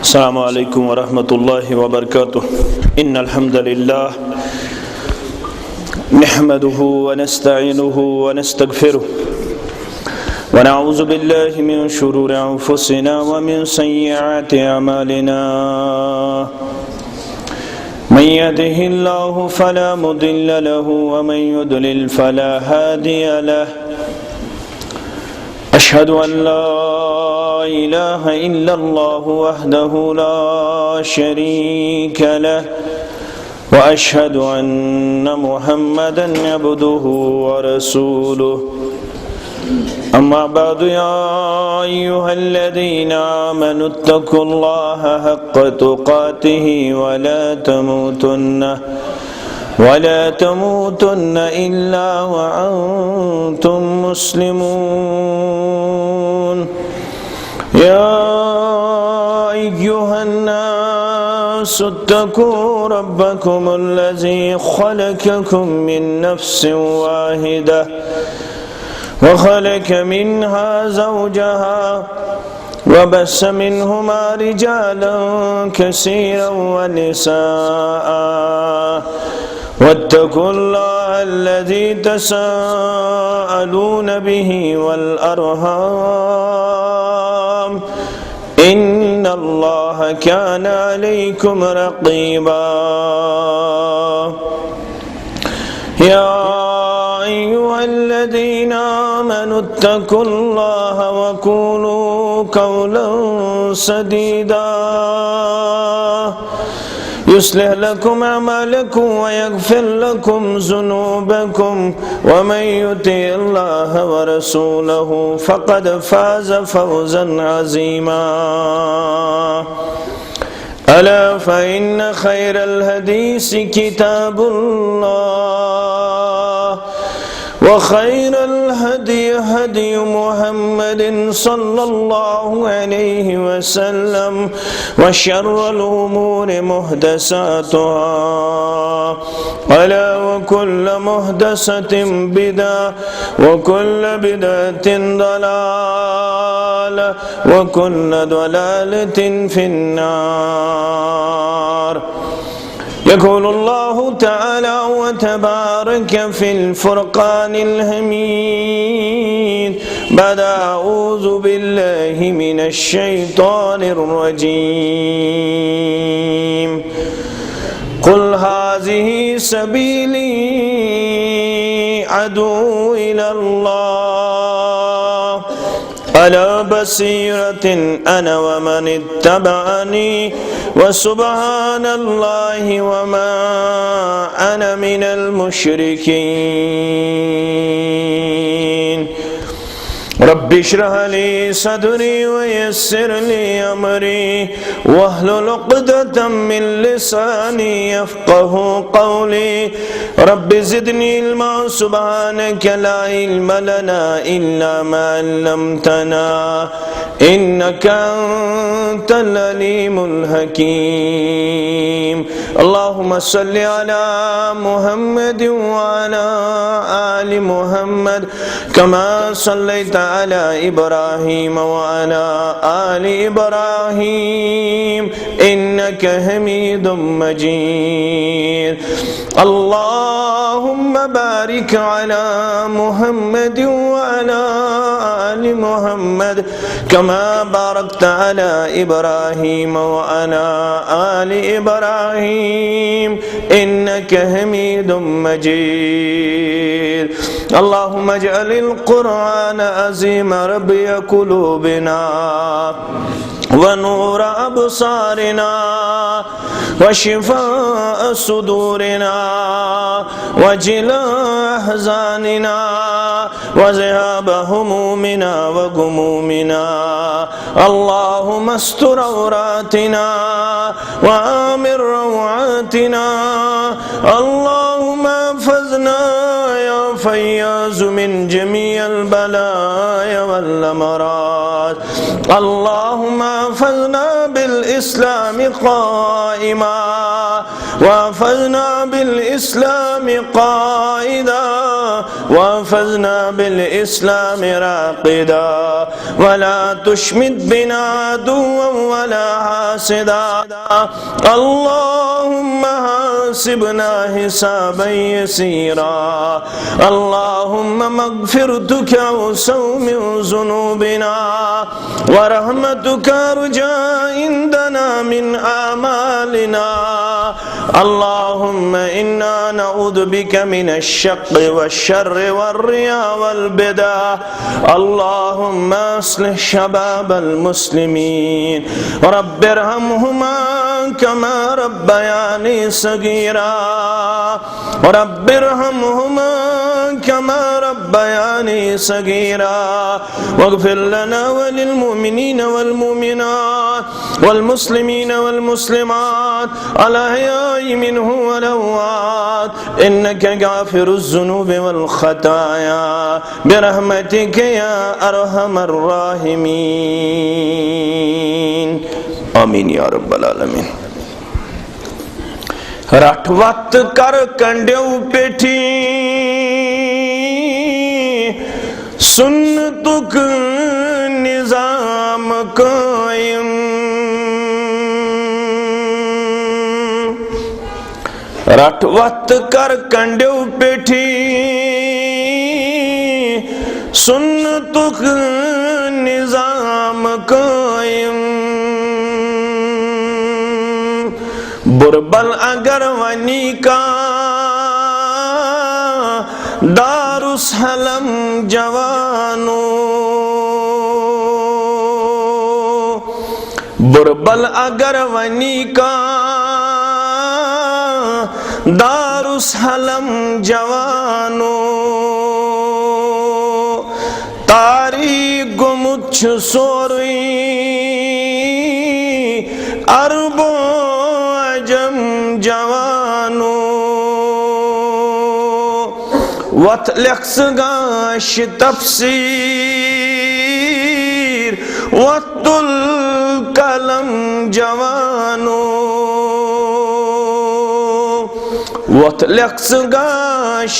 अस्सलामु अलैकुम वरहमतुल्लाहि वबरकातुह। इन्नल हम्दुलिल्लाह नहमदुहु व नस्तईनुहु व नस्तगफिरुह व नऊज़ु बिल्लाहि मिन शुरूरि अंफुसिना व मिन सय्यिआति अमालिना। मन यहदिहिल्लाहु फला मुदिल्ल लहु व मन युद्लिल फला हादिय लहु। अशहदु अन ला इलाहा इल्लल्लाहु वहदहु ला शरीक लहु व अशहदु अन्न मुहम्मदन अब्दुहु व रसूलुहु। अम्मा बअदु या अय्युहल्लज़ीना आमनुत्तकुल्लाहा हक़्क़ तुक़ातिहि व ला तमूतुन्न इल्ला व अंतुम मुस्लिमून। या अय्युहन्नासु इत्तक़ू रब्बकुमुल्लज़ी ख़लक़कुम मिन नफ़्सिन वाहिदा व ख़लक़ मिन्हा ज़ौजहा व बस्स मिन्हुमा रिजालन कसीरन व निसाअ वत्तक़ुल्लाह अल्लज़ी तसाअलून बिही वल अरहाम इन्नल्लाह कान अलैकुम रक़ीबा। या अय्युहल्लज़ीना आमनुत्तकुल्लाह व क़ूलू क़ौलन सदीदा युस्लिह लकुम अमालकुम व यग़फ़िर लकुम ज़ुनूबकुम व मन युतिइल्लाह व रसूलहु फ़क़द फ़ाज़ फ़ौज़न अज़ीमा। अला फ़इन्न ख़ैरल हदीसि किताबुल्लाह व ख़ैरल हदी हदी मुहम्मदिन सल्लल्लाहु अलैहि वसल्लम व शर्रल उमूरि मुहदसातुहा अला व कुल्लु मुहदसतिन बिदअह व कुल्लु बिदअतिन दलालह व कुल्लु दलालतिन फिन्नार। यक़ूलुल्लाहु तआला व तबारक फ़िल फ़ुरक़ानिल हमीद बअद अऊज़ु बिल्लाहि मिनश शैतानिर रजीम। क़ुल हाज़िही सबीली अदू इलल्लाह अला बसीरतिन अना व मन इत्तबअनी व सुब्हानल्लाहि व मा अना मिनल मुशरिकीन। रब्बि इश्रह ली सदरी व यस्सिर ली अमरी वहलुल उक़दतम मिन लिसानी यफ़क़हू क़ौली। रब्बि ज़िदनी इल्मा सुब्हानक ला इल्म लना इल्ला मा अल्लमतना इन्नका अंतल अलीमुल हकीम। अल्लाहुम्मा सल्लि अला मुहम्मद व अला आलि मुहम्मद कमा सल्लैता अला इब्राहीम व अला आलि इब्राहीम इन्नका हमीदुम मजीद। अल्लाहुम्मा बारिक अला मुहम्मद व अला आलि मुहम्मद कमा बारकता अला इब्राहीम व अला आलि इब्राहीम इन्नका हमीदुम मजीद। अल्लाहुम्मा अजअलिल क़ुरआन अज़ीम रबिय क़ुलूबिना व नूर अबसारिना व शिफ़ाअ सुदूरिना व जिलाअ अहज़ानिना व ज़िहाब हुमूमिना व गुमूमिना। अल्लाहुम्मा अस्tur औरातिना व आमिर रवातिना। अल्लाहुम्मा अहफ़ज़ना या फ़य्याज़ मिन जमीअल बलाया वल अमराज़। अल्लाहुम्मा अहफ़ज़ना बिल इस्लाम क़ाइमा वाफ़ज़ना बिल इस्लाम क़ाइदा वाफ़ज़ना बिल इस्लाम राक़िदा वला तुशमित बिना अदुव्वन वला हासिदा अल्लाहुम्मा हासिबना हिसाबन यसीरा अल्लाहुम्मा मग़फ़िरतुका औसअ मिन ज़ुनूबिना व रहमतुका अर्जा इंदना मिन आमालिना अल्लाहुम्मा इन्ना नऊज़ु बिका मिनश शक़्क़ि वश्शर्रि वर्रिया वल्बिदा अल्लाहुम्मा अस्लिह शबाबल मुस्लिमीन रब्बिरहमहुमा कमा रब्बयानी सगीरा रब्बिरहमहुमा कमा रब्बयानी सगीरा वग़फ़िर लना वलिल मुमिनीन वल मुमिनात वल मुस्लिमीन वल मुस्लिमात अल अहयाइ मिनहुम वल अमवात इन्नका गाफ़िरुज़ ज़ुनूबि वल ख़ताया बिरहमतिका या अरहमर राहिमीन आमीन या रब्बल आलमीन। रट वक्त कर कंड्यो पेठी सुन्नतुक निज़ाम कायम रट वक्त कर कंड्यो पेठी सुन्नतुक निज़ाम कायम बुरबल अगर वनी का दारुस हलम जवानो बुरबल अगर वनी का दारुस हलम जवानो तारीख गुमुच्छ सोरी अरबो अजम जवानो वत लक्सगाश तफसीर वतुल कलम जवानो वत लक्सगाश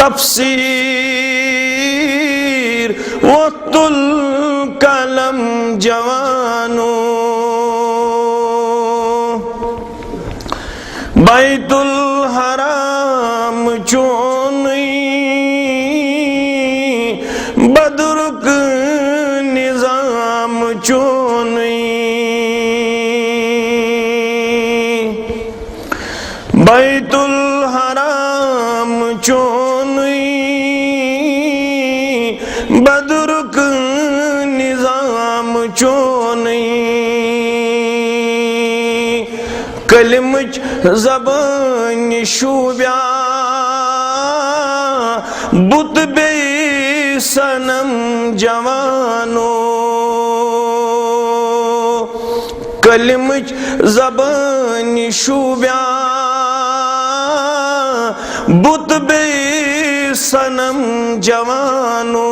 तफसीर वतुल कलम जवानो बैतुल हराम चोनी बदरुक निज़ाम चोनी बैतुल हराम चोनी बदरुक निज़ाम चोनी कलिमच ज़बान शूब्या बुत बे सनम जवानो कलिमच ज़बान शूब्या बुत बे सनम जवानो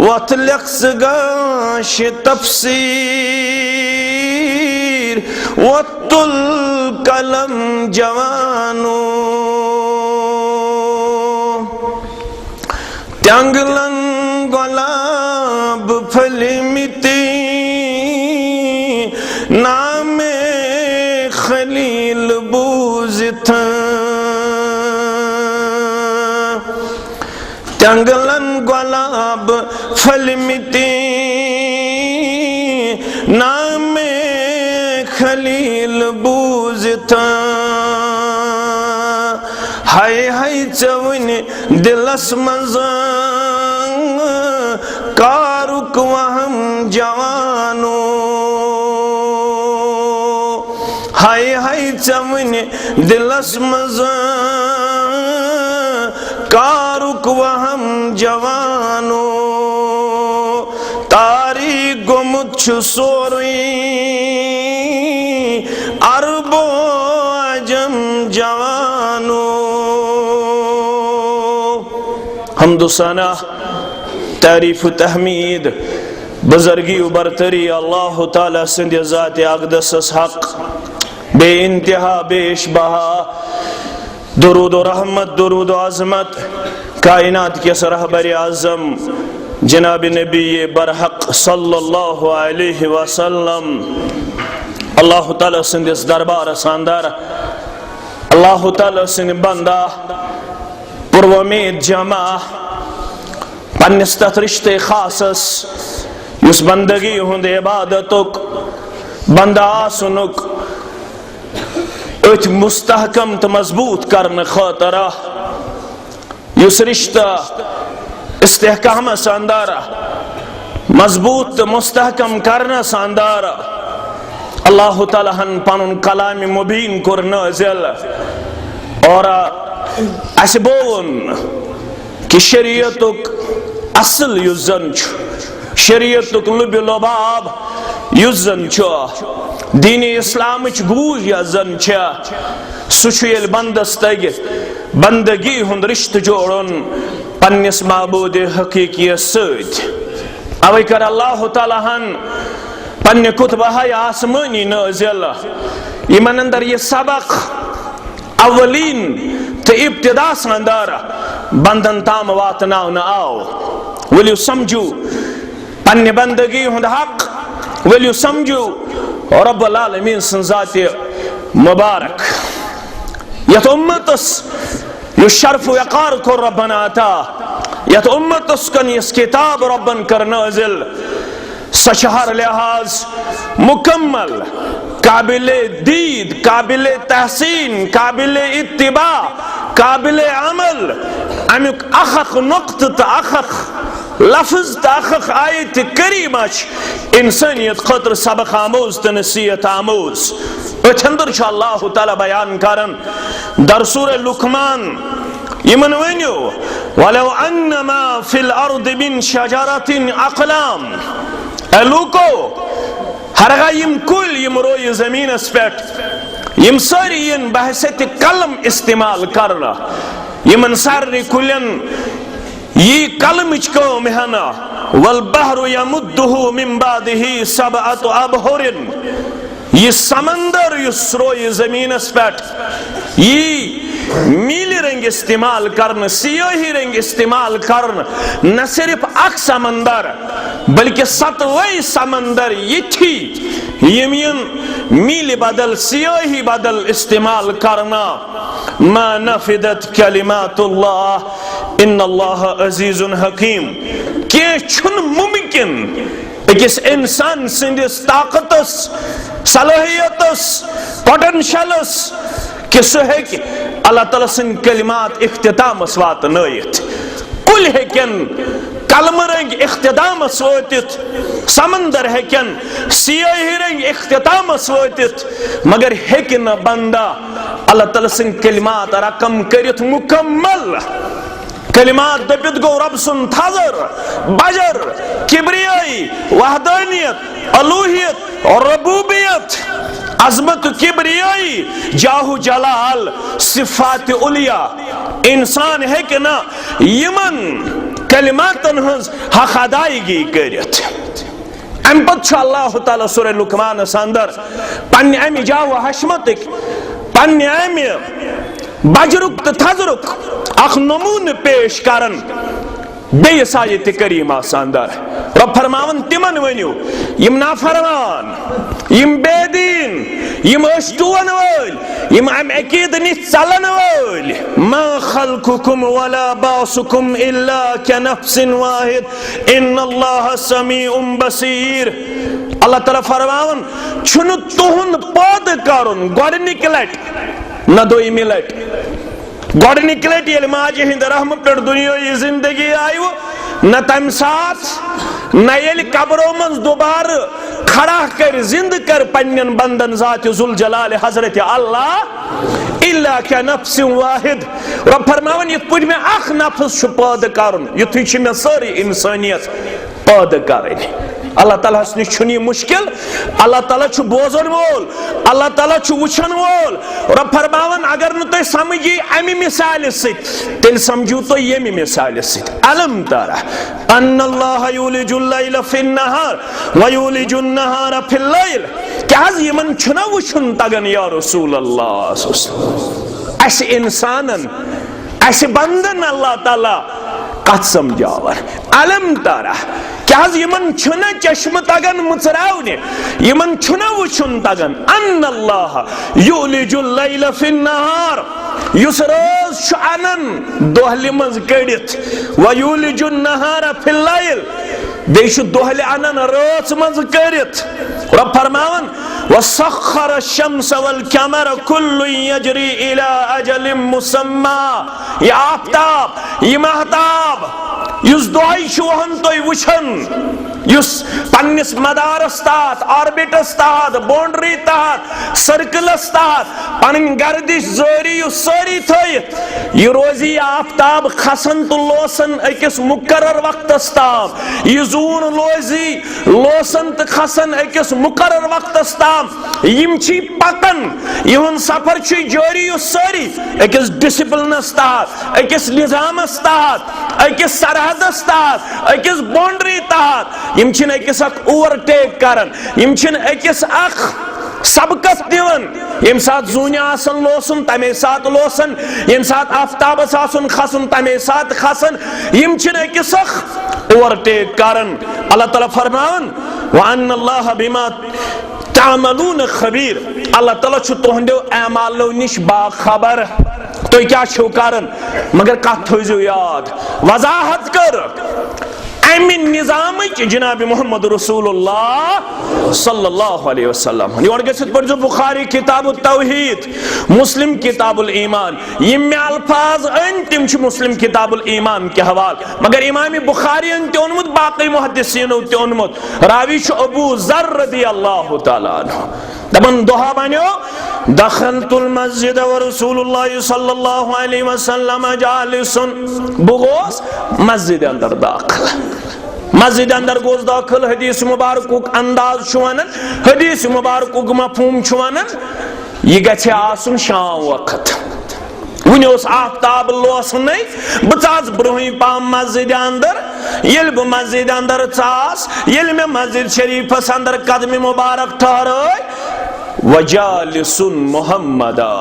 वत लक्सगाश तफसीर वतुल कलम जवानो त्यांगलन गुलाब फलमिती नामे खलील बूज़ त्यांगलन गुलाब फलमिती नामे खलील बूज़ हाय हाय चवन दिलस मज़ कारुक वहम जवानो हाय हाय चवन दिलस मज़ कारुक वहम जवानो तारीख गुमुच्छ सोरी अरबो अजम जवानो हम्दो सना तारीफ तहमीद बुज़र्गी बरतरी अल्लाह ताला सिंध ज़ात अक़दस हक़ बेइंतहा बेशबहा दुरूद और रहमत, दुरूद और अज़मत कायनात के रहबर आज़म जनाब नबी बरहक सल्लल्लाहु अलैहि वसल्लम अल्लाह ताला सिंदिस दरबार अंदर अल्लाह ताला सिंद बंदा पुरवमेद जमा पन्निस तथ रिश्ते खासस युस बंदगी हुंद इबादतुक बंदा आसुनुक उत मुस्तहकम तो मजबूत करने खातरा युस रिश्ता इस्तेहकाम अंदर मजबूत मुस्तहकम करने अंदर अल्लाह ताला हन पनुन कलाम मुबीन कर नाज़िल और असबोन कि शरीयतुक असल युजन शरीयतुक लुब लबाब युजन दीन इस्लाम गूज यजन सुल बंदस तग बंदगी हुंद रिश्त जोड़न पन्निस माबूद हकीकी अवे कर अल्लाह ताला हन पन्ने कुतबह आसमानी नाज़िल इमन अंदर ये सबक अवलीन तो इब्तिदा अंदर बंदन ताम वातनावन आओ वलियो समझू पन्ने बंदगी हुंद हक वलियो समझू रब्बुल आलमीन संजात मुबारक यत उम्मतस यु शर्फ वक़ार को रब्बना अता यत उम्मतस कन इस किताब रब्बन कर नाज़िल सशहर लिहाज मुकम्मल काबिले दीद काबिले तहसीन काबिले इत्तिबा काबिले अमल अमुक अखख नुक़्त अखख लफ्ज़ अखख आयत करीमा इंसानियत खतर सबक आमूज तो नसीहत आमूज अंदर अल्लाह ताला बयान करन दर सूरह लुक़मान यमन वन्यो वलो अन्नमा फिल अर्द मिन शजरतिन अक़लाम लूको हरगा यम कुल यम रोय ज़मीनस पेट यम सारी इन बहसत कलम इस्तेमाल करना यमन सारी कुलन ये कलम कौम है ना वल बहरु यमुद्दुहु मिन बादिही सबअतु अबहुरिन ये समंदर युस रोय ज़मीनस पेट ये मीली रंग इस्तेमाल करन सियाही रंग इस्तेमाल करन न सिर्फ अक समंदर बल्कि सतवई समंदर ये थी यमियन मीली बदल सियाही बदल इस्तेमाल करना मा नफिदत कलिमातुल्लाह इन्नल्लाह अजीजुन हकीम के छुन मुमकिन अकिस इंसान सिंदिस ताकतस सलाहियतस पोटेंशियलस कि सह अल्लाह ताला सिंद कलिमात इख्तितामस वातनयित कुल हेकन कलम रंग इख्तितामस वातित समंदर हेकन सियाही रंग इख्तितामस वातित मगर हेकन बंदा अल्लाह ताला सिंद कलिमात रकम करित मुकम्मल कलिमात दबित गो रब सुन थजर बजर किब्रियाई वहदानियत अलूहियत और रबूबियत अजमत किब्रियाई जाहु जलाल सिफात उलिया इंसान है कि ना यमन कलिमातन हंस हक अदायगी करित अम पत अल्लाह ताला सूरह लुक़मान अंदर पन्ने अमि जाहु हशमतिक पन्ने अमि बजरुक तो थजरुक अख नमून पेश करन बेस आयत करीमा अंदर रब फरमावन तिमन वन्यू यम नाफरमान यम बेदीन यम अशटुवन वल यम अम अकीद नि चलन वल मा खल्कुकुम वला बासुकुम इल्ला कनफ्सिन वाहिद इन्नल्लाह समीउन बसीर अल्लाह ताला फरमावन छुनु तुहुन पद करुन गोडनिक लट न दोई मिलट गोडनिक लट ये माज हिंद रहम पे दुनिया जिंदगी आयु न तम साथ न ये कब्रों मज दोबार खड़ा कर जिंद कर पन्नन बंदन जात जुल जलाल हजरत अल्लाह इल्ला का नफ्स वाहिद रब फरमावन ये पुज में अख नफ्स पैदा करन युथि में सारी इंसानियत पैदा करन अल्लाह ताला निश मुश्किल अल्लाह ताला छु बोजन वोल अल्लाह ताला छु वुचन वोल रब फरमावन अगर न तुम समझी अमि मिसाल तेल समझू तो यमि मिसाल अलम तरा अन्नल्लाह युलिजुल लैल फिन नहार व युलिजुन नहार फिल लैल क्या यमन छुना वुचन तगन या रसूल अल्लाह अस इंसानन अस बंदन अल्लाह ताला कत समझावर अलम तारा क्या यमन छुना चश्म तगन मुचरावने यमन छुना वुचन तगन अन्नल्लाह युलिजुल लैल फिन नहार युस रोज छु अनन दोहलि मज कड़ित व युलिजुन नहार फिल लैल बेशु दोहलि अनन रोज मज कड़ित रब फरमावन वसख्खर अश-शम्स वल क़मर कुल्लु यजरी इला अजलिम मुसम्मा या आफ्ताब ये महताब युस दोहै छु वहन तोय वुचन युस पन्निस मदारस तहत ऑर्बिटस तहत बाउंड्री तहत सर्कलस तहत पन गर्दिश जारी सारी थयित यह रोजी आफ्ताब खसन तो लोसन अकिस मुकर्रर वक्तस ताम यह जून रोजी लोसन तो खसन अकिस मुकर्रर वक्तस ताम यम छी पकन यहन सफर छी जारी सारी अकिस डिसिप्लिनस तहत अकिस निजामस तहत अकिस सरहदस तहत अकिस बाउंड्री तहत यम छिन अकिस अख ओवरटेक करन यम छिन अकिस अख सबकत दिवन यम साथ जून आसन लोसन तमे साथ लोसन यम साथ आफ्ताबस आसन खसन तमे साथ खसन यम छिन अकिस अख ओवरटेक करन अल्लाह ताला फरमान व अन्नल्लाह बिमा तामलून खबीर अल्लाह ताला छु तोहंदो अमालो निश बाखबर तो क्या छो करन मगर कत थोजो याद वजाहत कर अमिन निजाम जनाब मोहम्मद रसूलुल्लाह सल्लल्लाहु अलैहि वसल्लम योर गसित पढ़ो बुखारी किताबुत तौहीद मुस्लिम किताबुल ईमान यम अल्फाज अन तिम छु मुस्लिम किताबुल ईमान के हवाल मगर इमाम बुखारी अन ते ओनमुत बाकी मुहद्दिसीनो ते ओनमुत रावी छु अबू ज़र रदियल्लाहु तआला अन्हु दबन दुआ बनो दखलतुल मस्जिद व रसूलुल्लाह सल्लल्लाहु अलैहि वसल्लम जालिसन बुगोस मस्जिद अंदर दाखिल मस्जिद अंदर गोस दाखिल हदीस मुबारक अंदाज वन हदीस मुबारक मफहूम वन यह गछ आसन शाम वक्त वन आफ्ताब लोसन बस ब्रोह पम मस्जिद अंदर ये बह मस्जिद अंदर चास ये मे मस्जिद शरीफस अंदर कदम मुबारक ठहर वजालिसुन मुहम्मदा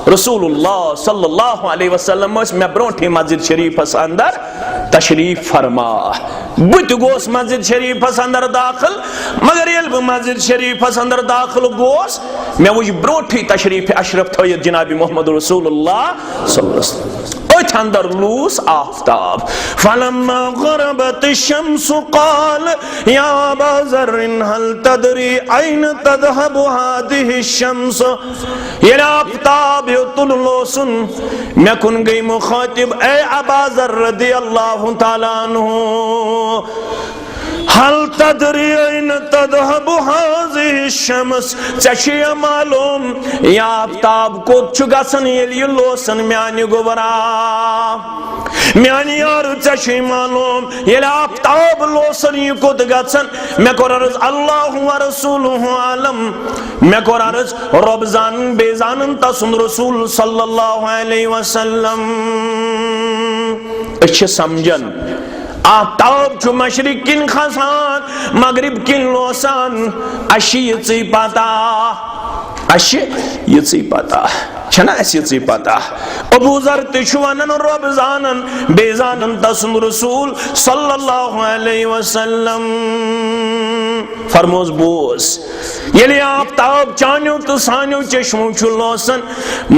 रसूलुल्लाह सल्लल्लाहु अलैहि वसल्लम मे ब्रोठी मस्जिद शरीफस अंदर तशरीफ फरमा बुत गोस मस्जिद शरीफस अंदर दाखिल मगर ये बह मस्जिद शरीफस अंदर दाखिल गोस मे वुच ब्रोठी तशरीफ अशरफ थयित जनाब मोहम्मद रसूलुल्लाह सल्लल्लाहु अलैहि वसल्लम अथ अंदर लूस आफ्ताब फलम्मा ग़रबत अश-शम्स क़ाल या अबा ज़र्र हल तदरी ऐन तज़हबु हादिहि अश-शम्स ये आफ्ताब युतुल लोसन मे कुन गई मुखातिब ए अबा ज़र्र रदियल्लाहु तआला अन्हु हल तदरी ऐन तज़हबु हादिहि अश-शम्स चशिया मालूम या आफ्ताब कोत छु गसन ये लोसन म्यानि गोबरा म्यानि यार चशि मालूम ये आफ्ताब लोसन ये कोत गसन मे कोर अर्ज अल्लाहु व रसूलुहु आलम मे कोर अर्ज रब जान बेजान तसुन रसूल सल्लल्लाहु अलैहि वसल्लम अच्छे समझन आफ्ताब छु मशरिक किन खसान मगरिब किन लोसान अशी ये पता अशी ये पता छना ऐसी पता अबू ज़र तिशु वनन रब जानन बेजानन तसुन रसूल सल्लल्लाहु अलैहि वसल्लम फरमोज बोस ये आफ्ताब चान्यो तो सान्यो चश्मो छु लोसन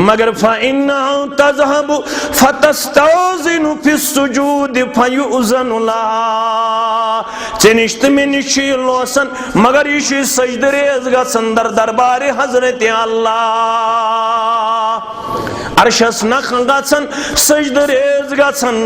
मगर फइन्ना तज़हबु फतस्तौज़िनु फिस सुजूद फयुज़नु लहा चनिश्त में निशी लोसन मगर इशी सजदरेज गसन दर दरबार हजरत अल्लाह अर्शस नख गसन सजद रेज गसन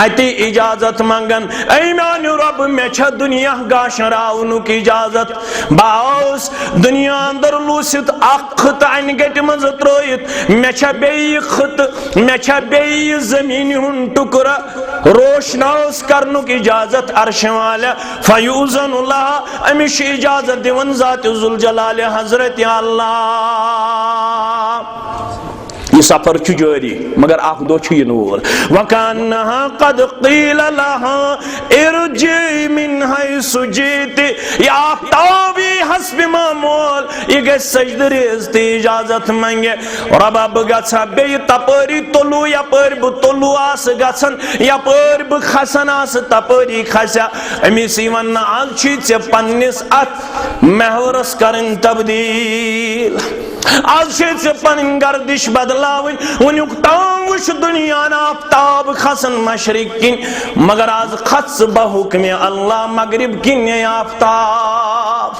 अति इजाजत मंगन ऐ मान्यो रब मे छ दुनिया गाशराउनुक इजाजत बास दुनिया अंदर लूसित अखत अन गट मज त्रोयित मे छ बेय खत मे छ बेय जमीन हुन टुकरा रोशनास करनुक इजाजत अर्श वाला फयूजनुल्लाह अमिश इजाजत दिवन जात जुल जलाल हजरत अल्लाह। ये सफर जारी मगर आख दो नूर वकान्नहा कद क़ील लहा इरजी मिन हैसु जीत या आफ्ताबी हस्ब मामूल ये गए सजद रेज ते इजाजत मंगे रब अब गछा बे तपरी तोलू यपर ब तोलू आस गछन यपर ब खसन आस तपरी खसा अमिस वन आज चे पन्निस अत महवरस करन तब्दील आज से पन गर्दिश बदलाव वनुक ताम वुश दुनिया आफ्ताब खसन मशरिक किन मगर आज खस बहुक्म अल्लाह मगरिब किन आफ्ताब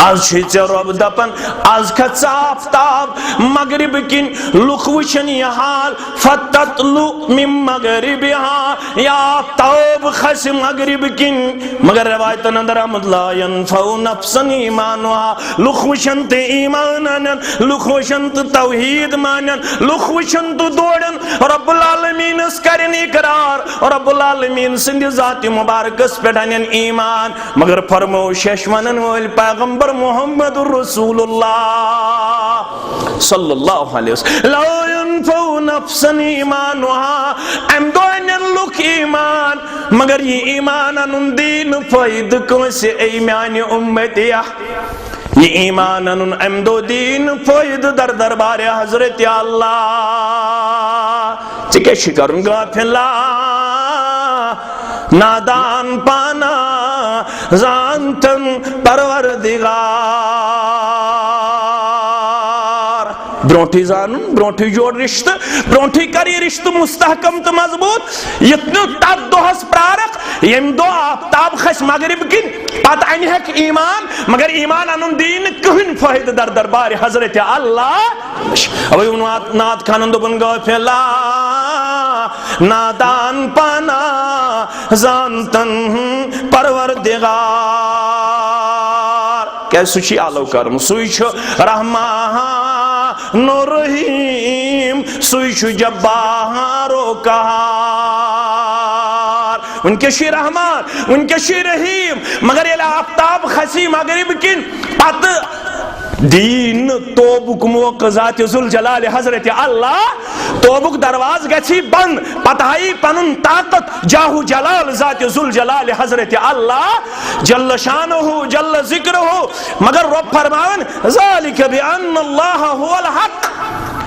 आज रब दपन आज खस आफ्ताब मगरिब किन लुक वुशन यह हाल फततलु मिन मगरिबिहा या आफ्ताब खस मगरिब किन मगर रवायत अंदर अमदला यनफउ नफ्सन ईमानुहा लुक वुशन ते ईमानन लुक वुशन तौहीद मानन लुक वुशन दोड़न रब्बुल आलमीन करन इकरार रब्बुल आलमीन सिंध जात मुबारकस पेडन ईमान मगर फरमो शेष वनन वल पैगंबर मोहम्मद रसूलुल्लाह सल्लल्लाहु अलैहि वसल्लम ला यनफउ नफ्सन ईमानुहा अम दोनन लुक ईमान मगर ये ईमान अनुन दीन फायद को से ए म्यान उम्मतिया ये ईमान अनुन अम दो दीन फायद दर दरबार हजरत अल्लाह चिके शिकरुन गाफिला नादान पाना जानतन परवरदिगार ब्रोटी जान ब्रोटी जोड़ रिश्त ब्रोटी करी रिश्त मुस्तहकम तो मजबूत इतने तब दोहस प्रारक यम दो आफ्ताब खस मगरिब किन पत अन हक ईमान मगर ईमान अनुन दीन कहन फायद दर दरबार हजरत अल्लाह अबे नात खानन दोबन गफला नादान पाना जानतन परवरदिगार क्या सुची आलो कर्म सुइछ रहमान रहीम सुइछ जब्बारो कहार उनके शी रहमान उनके शी रहीम मगर ये आफ्ताब खसी मगरिब किन पत दीन तोबुक मौक जात जुल जलाल हजरत अल्लाह तोबुक दरवाज गछि बंद पताई पनुन ताकत जाहु जलाल जात जुल जलाल हजरत अल्लाह जल्ल शानुहु जल्ल जिक्रुहु मगर रब फरमान ज़ालिक बिअन्न अल्लाह हुवल हक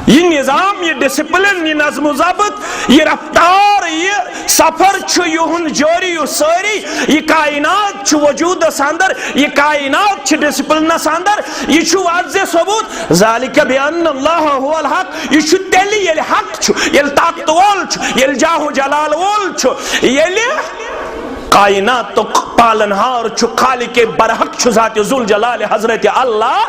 ये निजाम ये डिसिप्लिन ये नज़्म ज़ब्त ये रफ्तार ये सफर छु युहुन जारी यु सारी ये कायनात छु वजूद अंदर ये कायनात छु डिसिप्लिन अंदर ये छु वाज़े सबूत ज़ालिक बिअन्न अल्लाह हुवल हक ये छु तेली ये हक छु ये ताकत वोल छु ये जाहु जलाल वोल छु ये कायनात तो पालनहार छु खालिक बरहक छु ज़ात जुल जलाल हजरत अल्लाह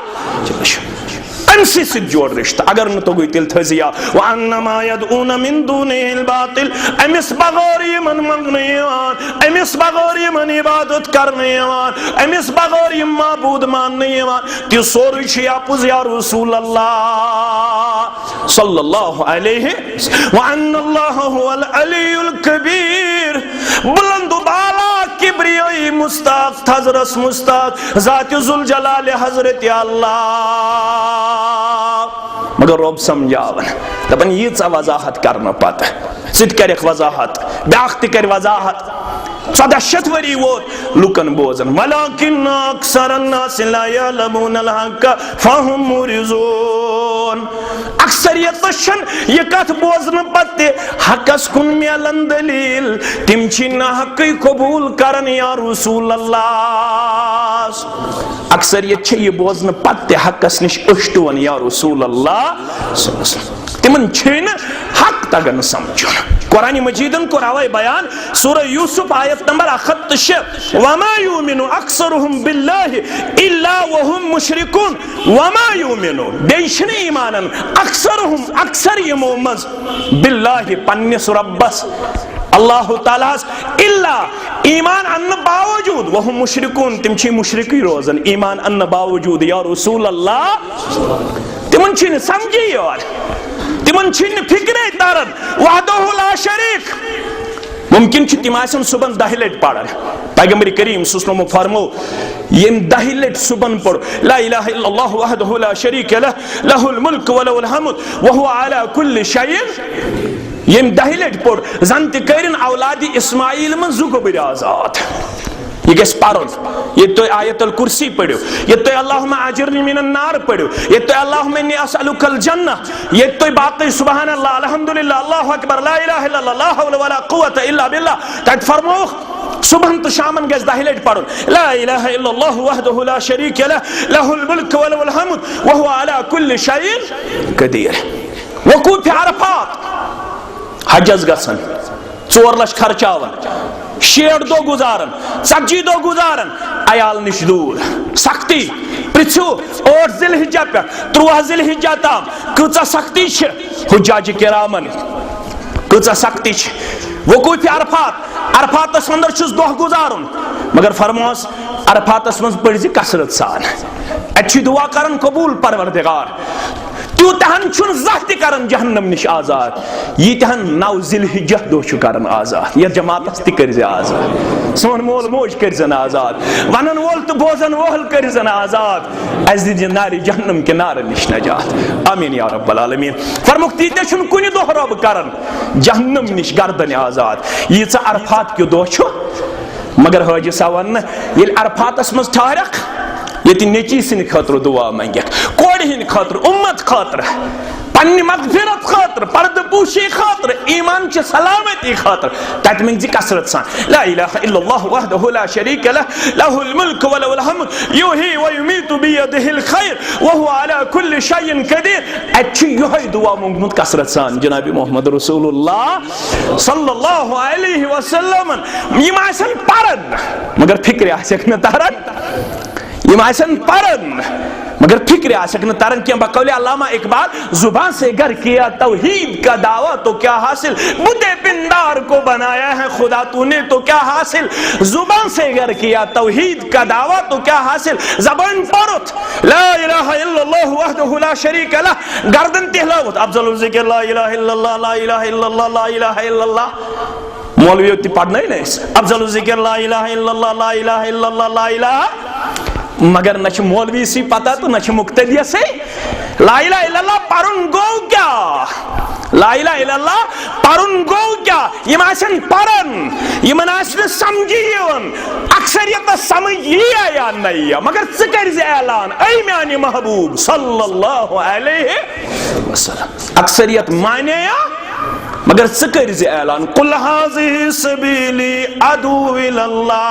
अमसी से जोड़ रिश्ता अगर न तो कोई तिल थजिया व अन्नमा यदऊन मिन दुनिल बातिल अमिस बगैर मन मंगने वान अमिस बगैर मन इबादत करने वान अमिस बगैर माबूद मानने वान कि सोर छिया पुज या रसूल अल्लाह सल्लल्लाहु अलैहि व अन्नल्लाह हुवल अलीयुल कबीर बुलंद बाला किब्रियाई मुस्ताक हजरत मुस्ताक जात जुल जलाल हजरत अल्लाह मगर रब समझावन दपन यीच वजाहत करना पता सिद कर वजाहत ब्याख कर वजाहत 1400 वरी वो लुकन बोजन वलाकिन अक्सरन्नास ला यअलमूनल हक फहुम मुरिज़ून अक्सरियत शन ये कथ बोजन पत्ते हकस कुन मेलन दलील तिम छी ना हक कबूल करन या रसूल अल्लाह अक्सरियत छ ये बोजन पत्ते हकस निश उष्टवन या रसूल अल्लाह तिमन छिन हक तगन समझुन। कुरान मजीदन को रावे बयान सूरह यूसुफ आयत नंबर 86 वमा युमिनु अक्सरुहुम बिल्लाहि इल्ला वहुम मुशरिकुन वमा युमिनु बेशने ईमानन अक्सरुहुम अक्सर यमोमज बिल्लाहि पन्निस रब्बस अल्लाह ताला इल्ला ईमान अन्न बावजूद वहुम मुशरिकुन तिम छी मुशरिकी रोजन ईमान अन्न बावजूद या रसूल अल्लाह तिमन छी समझी यार तिमन छी फिक्रे तरन वहदहु ला शरीक मुमकिन तिम सुबह 10 लट पढ़न पैगंबर करीम सल्लल्लाहु अलैहि वसल्लम फरमो यम 10 लट सुबह पढ़ो ला इलाहा इल्लल्लाह वहदहु ला शरीक लहु लहुल मुल्क व लहुल हम्द व हुवा अला कुल्लि शैइन यम 10 लट पढ़ जन त करिन औलाद इस्माइल में जुगबर आजाद ये गस पढ़न ये तो आयतुल कुर्सी पढ़ो ये तो अल्लाहुम्मा अजिरनी मिनन नार पढ़ो ये तो अल्लाहुम्मा इन्नी असअलुकल जन्नह ये तो बाकी सुभान अल्लाह अल्हम्दुलिल्लाह अल्लाहु अकबर ला इलाहा इल्लल्लाह ला हौला वला कुव्वता इल्ला बिल्लाह तक फरमो सुबह तो शामन गस 10 लट पढ़ो ला इलाहा इल्लल्लाह वहदहु ला शरीक लहु लहुल मुल्क व लहुल हम्द व हुवा अला कुल्लि शैइन कदीर। वकूफ अरफात हज गसन 4 लाख खर्चावन 60 दो गुजारन 70 दो गुजारन अयाल निश दूर सख्ती पृथ्यू 8 जिलहिज्जा पे 3 जिलहिज्जा ताम कचा सख्ती छ हुज्जाज किरामन कचा सख्ती छ। वकूफ अरफातस अंदर छुस दोह गुजारुन मगर फरमोस अरफातस मज पढ़ कसरत सान अच्छी दुआ करन कबूल परवरदिगार तूतहन छुन जहति करन जहन्नम निश आजाद यीतहन 9 जिलहिज्जा दो छु करन आजाद या जमात ति करज आजाद सोन मोल मोज करजन आजाद वनन वोल तो बोजन वोल करजन आजाद अज़ीज नारी जहन्नम के नार निश नजात आमीन या रब्बल आलमीन। फरमुक्ति ते छुन कुनि दो रब करन जहन्नम निश गर्दन आजाद यीचा अरफात के दो छु मगर हाजी सावन ये अरफातस मज ठहरक ये नेची सिन खतर दुआ मंग कोड़ हिंद खतर उम्मत खतर पन्नी मगफिरत खतर पर्दपूशी खतर ईमान च सलामती खतर तत मंग कसरत सान ला इलाहा इल्लल्लाह वहदहु ला शरीक लहु लहुल मुल्क व लहुल हम्द युही व युमीतु बियदिहिल खैर व हुवा अला कुल्लि शैइन कदीर। अच्छी यही दुआ मंगमुत कसरत सान जनाब मोहम्मद रसूलुल्लाह सल्लल्लाहु अलैहि वसल्लम यमासन परन मगर फिक्र आसक न तरन यमासन परन मगर फिक्र आसक न तरन क्या बकौले अल्लामा इकबाल जुबान से गर किया तौहीद का दावा तो क्या हासिल मुद्दे पिंदार को बनाया है खुदा तूने तो क्या हासिल जुबान से गर किया तौहीद का दावा तो क्या हासिल जबान परुत ला इलाहा इल्लल्लाह वहदहु ला शरीक लहु गर्दन तिहलावत अफजलुल ज़िक्र ला इलाहा इल्लल्लाह ला इलाहा इल्लल्लाह ला इलाहा इल्लल्लाह मौलवी पढ़ना ही नहीं अफजलुल ज़िक्र ला इलाहा इल्लल्लाह ला इलाहा इल्लल्लाह ला इलाहा मगर न मौलवी सी पता तो न मुक्तदिया से ला इलाहा इल्लल्लाह परुन गो क्या ला इलाहा इल्लल्लाह परुन गो क्या यमासन परन यमनासन समझियन अक्सरियत समझ लिया या नहीं मगर जिक्र से ऐलान ऐ मेरे महबूब सल्लल्लाहु अलैहि वसल्लम अक्सरियत माने या मगर जिक्र से ऐलान कुल हाज़िहि सबीली अदू इल्लल्लाह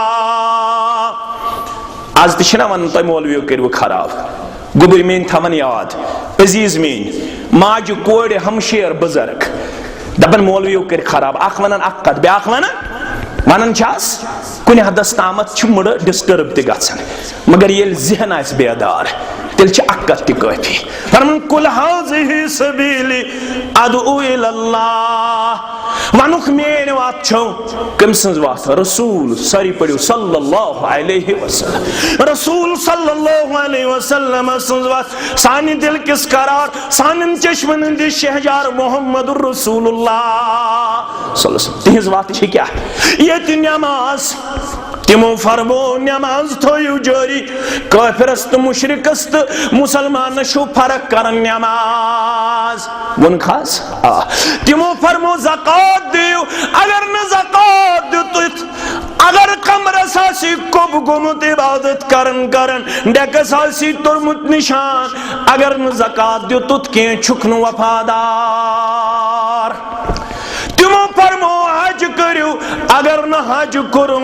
आज तिशना वन तो मौलवी करो खराब गुबर मेन थवन याद अजीज मेन माज कोड़ हमशेर बुजुर्ग दपन मौलवी कर खराब अख वन अख कत ब्या वन कुन हदस तामत मुड़ डिस्टर्ब तन मगर ये जहन आ बेदार तेल अख कत काफी फरमान कुल हाज़िहि सबीली अदउ इल्लल्लाह वनुख मेन वात छो कम सज वात रसूल सारी पढ़ो सल्लल्लाहु अलैहि वसल्लम रसूल सल्लल्लाहु अलैहि वसल्लम सज वात सानि दिल किस करार सानन चश्मन दि शहजार मोहम्मदुर रसूलुल्लाह सल्लल्लाहु अलैहि वसल्लम तिहज वात छ क्या ये नमाज तिमो फरमो नमाज थोयु जारी काफिरस तो मुशरिकस तो मुसलमान शो फर्क करन नमाज वन खास तिमो फरमो ज़कात दियो अगर न ज़कात दियो अगर कमर सासी कोब गुमुत इबादत करन करन डेक सासी तुरमुत निशान अगर न ज़कात दियो तुत के छुकनु वफादार तिमो फरमो हज करो अगर न हज करो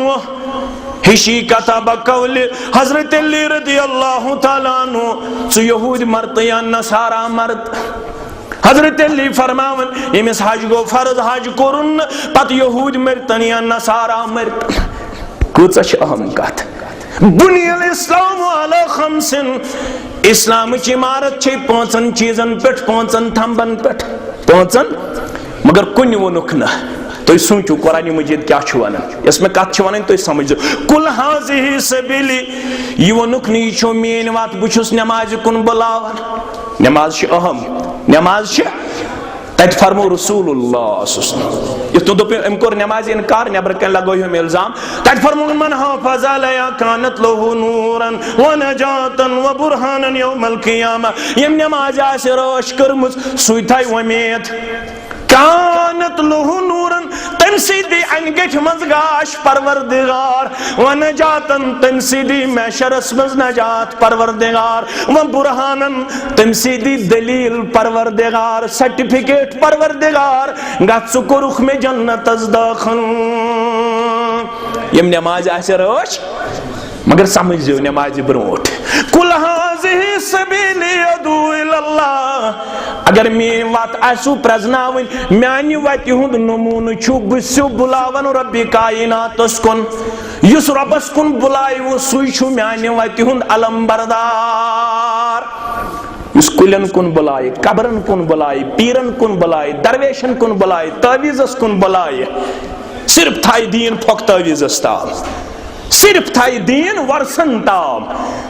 हिशी कथा बकौल हजरत अली रज़ी अल्लाह ताला अन्हु सु यहूद मर्द या नसारा मर्द हजरत अली फरमावन यमिस हज गो फर्ज हज कोरुन पत यहूद मरतन या नसारा मरतन कूच अहम कत बुनियल इस्लाम अला खमसिन इस्लाम की इमारत छे पांचन चीजन पे पांचन थंबन पे पांचन मगर कुन वनुक न तो सोचो कुरान मजीद क्या वन इसमें कत वन तो समझो कुल हाज़िही सबीली यह वनुक नो मेन वत बहुत नमाज कुन बुलावन नमाज अहम नमाज तत फरमो रसूलुल्लाह तो दोप अम कोर नमाज इनकार नबर कन लगो हम इल्जाम तत फरमो मन हाफज़ अलैहा कानत लहु नूरन व नजातन व बुरहानन यौमल क़ियामा यम नमाज आस रोश करमुज सुई थाय उम्मीद कानत लहु नूरन तम सीधी अनगठ मज गाश परवरदिगार व नजातन तम सीधी मैशरस मज नजात परवरदिगार व बुरहानन तम सीधी दलील परवरदिगार सर्टिफिकेट परवरदिगार गत्सु कुरुख में जन्नत अज दाखिल यम नमाज आसे रोश मगर समझो नमाज ब्रोट कुल हाज़िही सबीली अदू इलल्लाह अगर मेन वत आसु प्रजनावन म्यानि वति हुंद नमून छु बसु बुलावन रब्बी कायनातस कुन युस रब्बस कुन बुलाय वो सुई छु म्यानि वति हुंद अलम बरदार युस कुलन कुन बुलाय कबरन कुन बुलाय पीरन कुन बुलाय दरवेशन कुन बुलाय तावीज़स कुन बुलाय सिर्फ थाई दीन फक तावीज़स ताम सिर्फ थाई दीन वर्सन ताम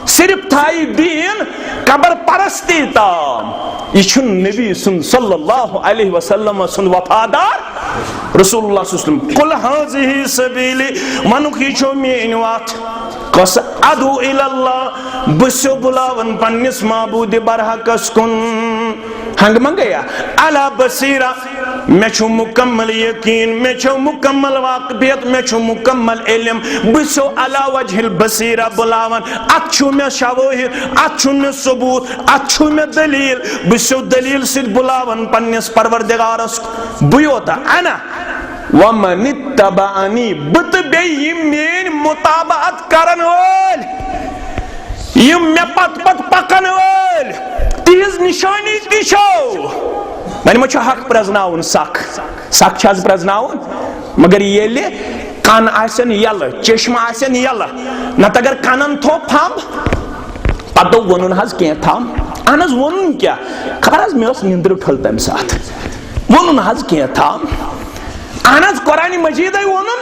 सिर्फ थाई दीन कबर परस्ती ताम यह नबी सल्लल्लाहु अलैहि वसल्लम सुन वफादार रसूलुल्लाह सल्लल्लाहु अलैहि वसल्लम कुल हाज़िही सबीली मनुख यह मेन वत कस अदू इलल्लाह बसो बुलावन पन्निस माबूद बरहकस कुन हंग मंगया अला बसीरा मे छु मुकम्मल यकीन मे छु मुकम्मल वाक़ियत मे छु मुकम्मल इल्म बसो अला वजहिल बसीरा बुलावन अच्छु में शवाहिद अच्छु में सबूत अच्छु में दलील बसो दलील से बुलावन पन्निस परवरदिगारस बुयोता अना वमन इत्तबाअनी बत बे मेन मुताबात करन वोल यम मे पत पकन वोल तीज निशानी दिशो मन मो हक प्रजनाउन सख सख छस प्रजनाउन मगर येले कान आसन यल चश्मा आसन यल नत अगर कानन थो फम पतो वनुन हज के थम अनस वनुन क्या खबर हज मे निंद्र ठल तम साथ वनुन हज के थम अनस कुरान मजीद वनुन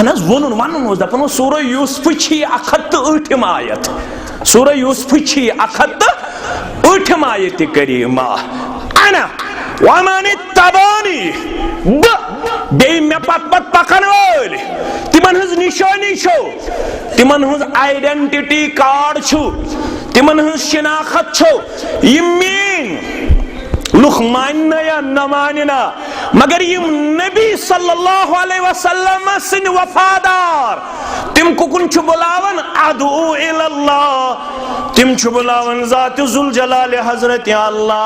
अनस वनुन वनुन दपन सूरा यूसुफ छी 108 आयत सूरा यूसुफ छी 108 आयत करीमा अना वमन इत्तबानी बे मे पत पकन वोल तिमन हज निशानी छो तिमन हज आइडेंटिटी कार्ड छु तिमन हज शिनाखत छो यमीन लुख मानना या न मानना मगर यम नबी सल्लल्लाहु अलैहि वसल्लम सिन वफादार तिम कुकुन छु बुलावन अदू इलल्लाह तिम छु बुलावन ज़ात जुल जलाल हजरत अल्लाह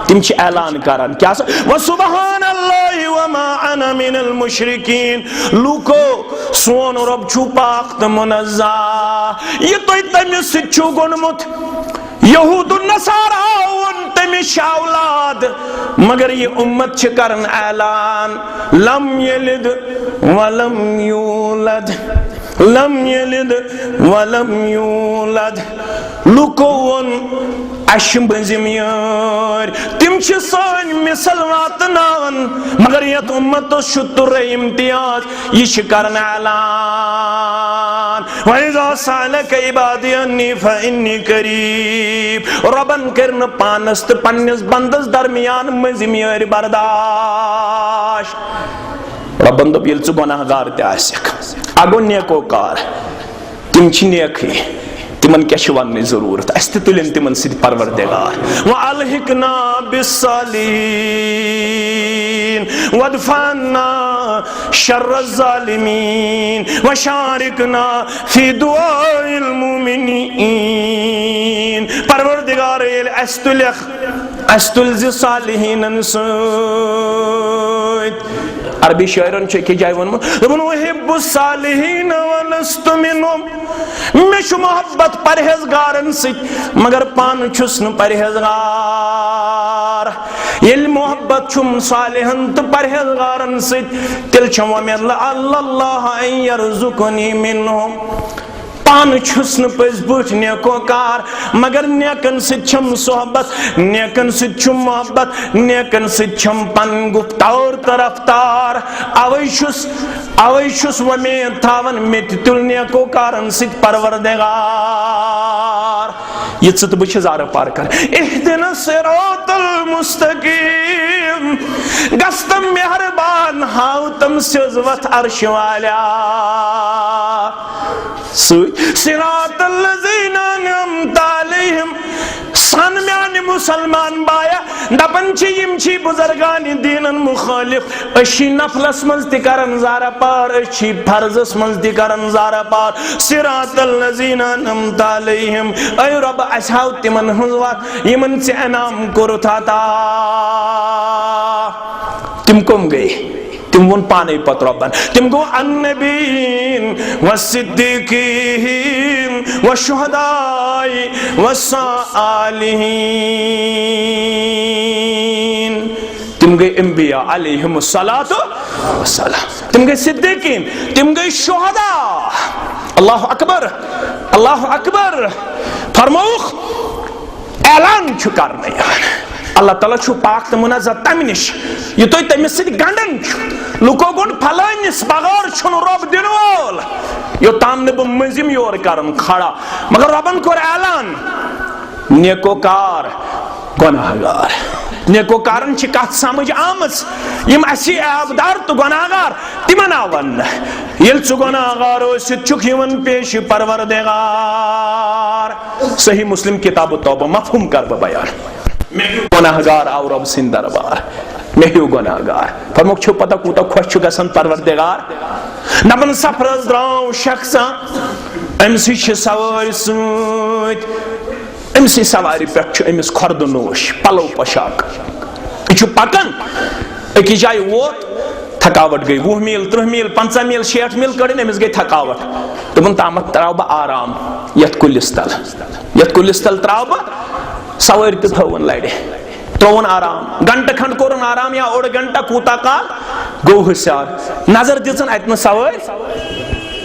तिम छु ऐलान करन क्या व सुबहानल्लाहि व मा अना मिनल मुशरिकीन लुको सोन रब छु पाक त मुनज़्ज़ा ये तो तमिस छु गुनमुत यहूद नसारा तमिश औलाद मगर ये उम्मत छ करन ऐलान लम यलिद वलम यूलद लम यलिद वलम यूलद लुकोन अशम बजिमियार तिम छ सान मिसल वातनान मगर ये उम्मत शुतुर इम्तियाज ये छ करन ऐलान वइज़ा सालक इबादी अन्नी फइन्नी करीब रबन करन पानस त पन्निस बंदस दरमियान मजिमियार बर्दाश्त रबन दोप येल छु गुनाहगार त आसक अगो नेकोकार तिम छ नेकी तिमन क्या वन जरूरत अस तुलन तिमन सि परवरदिगार व अलहिकना बिस्सालीन वदफना शर्र ज़ालिमीन व शारिकना फी दुआइल मुमिनीन परवरदिगार अस्तुल सालिहीन अरबी शायरन के जाय वन सालिहीन वलस्तु मिनहुम मैं मोहब्बत परहेजगारन से मगर पान छुस न परहेजगार येल मोहब्बत छुम सालिहन तो परहेजगारन सित तिल छम वमेन अल्लाह अन यरजुकनी मिनहुम पान छुस न पज बुठ नेकोकार मगर नेकन सित छम सोहबत नेकन सित छुम मोहब्बत नेकन सित छम पन गुफ्तार तरफ्तार अवै छुस वमेन थावन मित तुल नेकोकारन सित परवरदिगार ये तो बह जार पार कर इहदिना सिरातल मुस्तकीम गस्तम मेहरबान हाउ तम सिजवत अर्श वाला सिरातल लज़ीना अनअमता अलैहिम सन म्यान मुसलमान बाया दपन यम बुजुर्गान दीनन मुखालिफ अशी नफलस मज तिकरन जारा पार अशी फर्जस मज तिकरन जारा पार सिरातल लज़ीना अनअमता अलैहिम अय रब असहाव तिमन हुजवत यमन से इनाम कोरुथा तिम कम गए तिम वोन पाने पत रब्बन तिम गो अन्नबीन वसिद्दीकीन वशुहदाई वसालिहीन तिम गए अंबिया अलैहिमुस्सलातु वस्सलाम तिम गए सिद्दीकीन तिम गए शुहदा अल्लाहु अकबर फरमौख ऐलान छु करने अल्लाह ताला छु पाक तो मुनज़्ज़ह तम निश ये तो तमिस सि गंडन लुको गोन फलानिस बगैर छुन रब दिन वोल यो ताम ने मजिम योर करन खड़ा मगर रबन कोर ऐलान नेकोकार गुनाहगार नेकोकारन छ कथ समझ आमस यम असि आबदार तो गुनाहगार तिमन आवन येल छु गुनाहगार ओसित छुक यमन पेश परवरदिगार सही मुस्लिम किताब तौबा मफहूम कर बयान गुनाहगार आव रब सिंह दरबार मेहू गुनाहगार फरमुक छु पता कूता खुश गसन परवरदिगार नबन सफरस द्राव शख्सा अमसी छ सवार सूत अमसी सवारी पे अमिस खर्द नोश पलो पोशाक यह पकन अकि जाय वोत थकावट गई 20 मील 30 मील 50 मील 60 मील कड़न अमिस गई थकावट दोपन तामत त्राव बह आराम यथ कुलिस तल त्राव बह सवारी तो थवन लड़े त्रोन आराम घंटा खंड कोरन आराम या ओड घंटा कूता काल गो हुशार नजर दिसन अतन सवार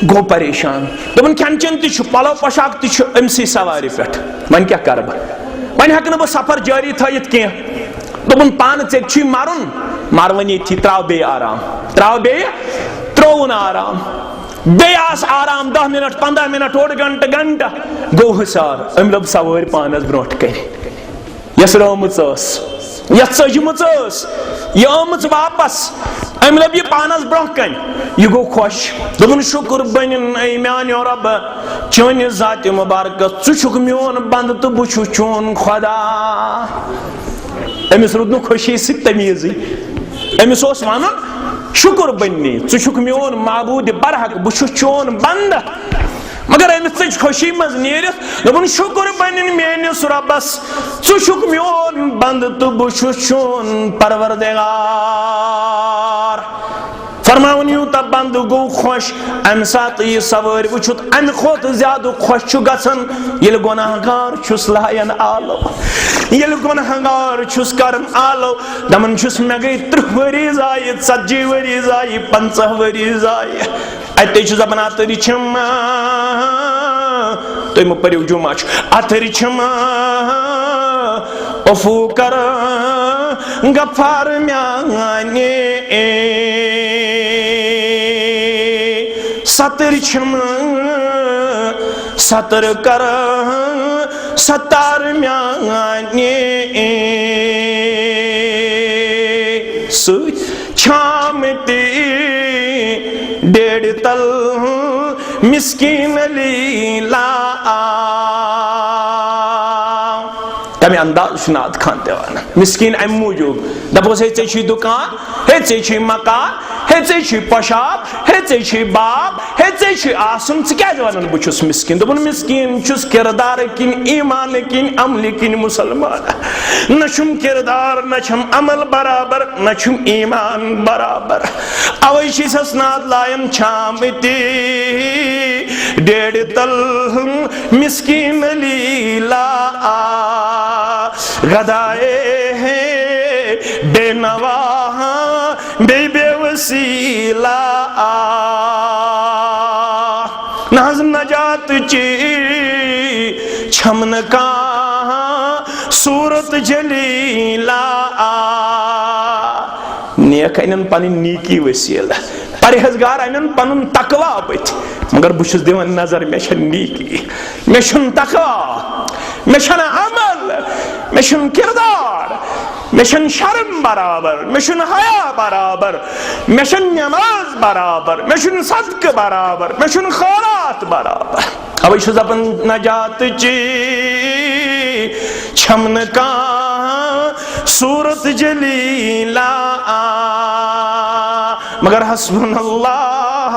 गो परेशान दोपन खेन चेन ति पलो पोशाक ति अमसी सवारी पे वन क्या कर वन हेक बह सफर जारी थयित कह दोपन पान ऐ मरुन मरवन थी त्राव बे आराम त्रोन आराम बे आराम 10 मिनट 15 मिनट ओड घंटा गो हुशार अम लोग सवार पानस ब्रोट कर यस रोमुच यथ सजमुच यह आमुच वापस अम लोग यह पानस ब्रोह कन यह गो खुश दोपन शुक्र बन म्यान रब चन जात मुबारक चुक मोन बंद तो बुछ चोन खुदा अमिस रुद न खुशी सि तमीज अमिस वन शुक्र बन्नी चुक मोन महबूद बरहक बुछ चोन बंद मगर अमिस खुशी मज नीरित दोपन शुक्र बन मेनिस रबस चुक मोन बंद तो बुछ चोन परवरदिगार फरमावन यूता बंद गो खुश अम सात यह सवार वुत अम खोत ज्यादा खुश गसन ये गुनाहगार छुस लायन आलो ये गुनाहगार छुस करन आलो दमन छुस मे गई 30 वरी जाय 40 वरी जाय 50 वरी जाय अत दपन अतरी छम तुम परो जुमा अतरी छम अफू कर गफार म्याने सतर छम सतर कर सतार म्याने छामती डेढ़ तल मिस्कीन लीला तमें अंदाज नाद खान देवान मिस्कीन अम मूजूब दपोस हे दुकान हे मकान हे पोशाब हे बाप हे आसन क्या वन बहुत मिस्कीन दोपन मिस्कीन किरदार किन ईमान किन अमल किन मुसलमान नम किरदार नम अमल बराबर नम ईमान बराबर अवै नाद लायन छामती डेढ़ तल मिस्कीन लीला गदाए हैं बेनवा बेवसीला नज नजात ची छमन का सूरत जलीला नेक अन पन नीकी वसीला परहेजगार अन पन तकवा बत मगर बुश दिवान नजर मे नीकी मे तकवा मे अमल मे किरदार मे शर्म बराबर मे हया बराबर मे नमाज बराबर मे सदक बराबर मे खैरात बराबर अवे दपन नजात ची छमन का सूरत जलीला मगर हस्बुनल्लाह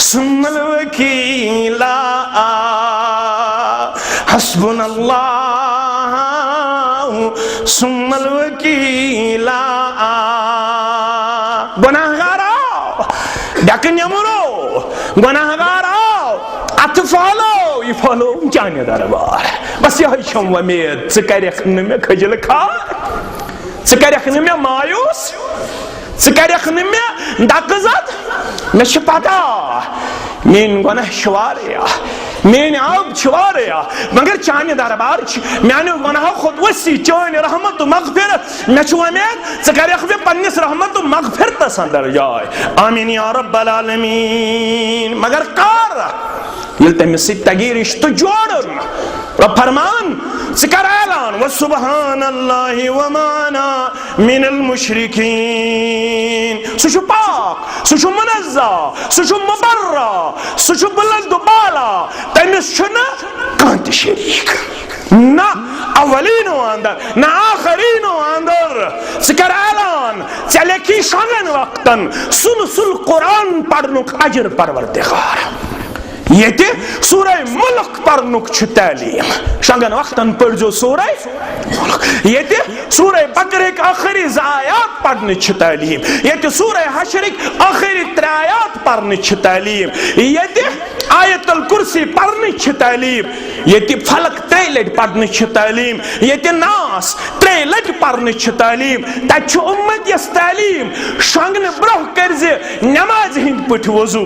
सुन्नल वकीला हस्बुनल्लाह सुन्नल वकीला गुनाहगारा डकन यमुरो गुनाहगारा अत फॉलो ये फॉलो जाने दरबार बस यह छम उम्मीद च करख न मे खजल खा च करख न मे मायूस च करख न मे दकजत मे पता मेन गुनाह शवारिया मेन आब छवारिया मगर चाने दरबार मानो गुनाह खुद वसी चान रहमत मगफिरत मे उम्मीद च करख मे पन्निस रहमत मगफिरत अंदर जाए आमीन या रब्बल आलमीन मगर कर ये तमिस तगी रिश्त जोड़न रब फरमान कर ऐलान व सुब्हानल्लाहि व माना मिनल मुशरिकीन सुशु पाक सुशु मुनज़्ज़ा सुशु मुबर्रा सुशु बुलंद बाला तमिस छना कांत शरीक ना अवलीनो अंदर ना आखरीनो अंदर कर ऐलान चले की शंगन वक्तन सुलसुल कुरान पढ़नुक अजर परवरदिगार ये सूरह मुल्क पढ़नुक तालीम शंगन वक्तन पढ़ो सूरह मुल्क ये सूरह बकरे के आखिरी आयात पढ़ने तालीम ये सूरह हशर आखिरी 3 आयात पढ़ने तालीम ये आयतुल कुर्सी पढ़ने तालीम ये फलक 3 लट पढ़ने तालीम ये नास 3 लट पढ़ने तालीम तक उम्मत यस तालीम शंगन ब्रोह कर नमाज हिंद पठ वजू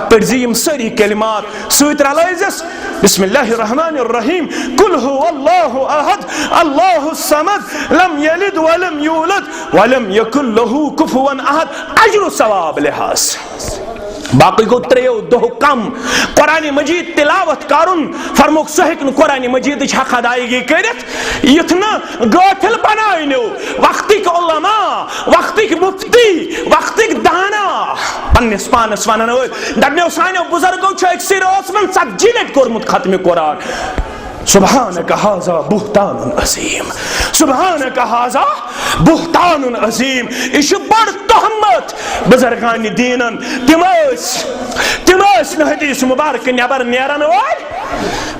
पढ़ सारी कलिमात सत रलाइजस बिस्मिल्लाहिर्रहमानिर्रहीम कुल हुवल्लाहु अहद अल्लाहु समद लम यलिद वलम यूलद वलम यकुल लहु कुफुवन अहद अजर सवाब लिहाज बाकी गो 3 दो कम कुरान मजीद तिलावत करुन फरमोक सहिक कुरान मजीद हक अदायगी करत युथ न गाफिल बनाइनो वक्तिक उलमा वक्तिक मुफ्ती वक्तिक दाना पन्निस पानस वनन दपनो सानो बुजुर्गो छ अक्सर ओसमन 40 लट कोरमुत खत्म कुरान सुब्हानक हाज़ा बुहतानुन अज़ीम सुब्हानक हाज़ा बुहतानुन अज़ीम इश बड़ तहमत बुजुर्गान दीनन तिम न हदीस मुबारक नबर नेरन वाल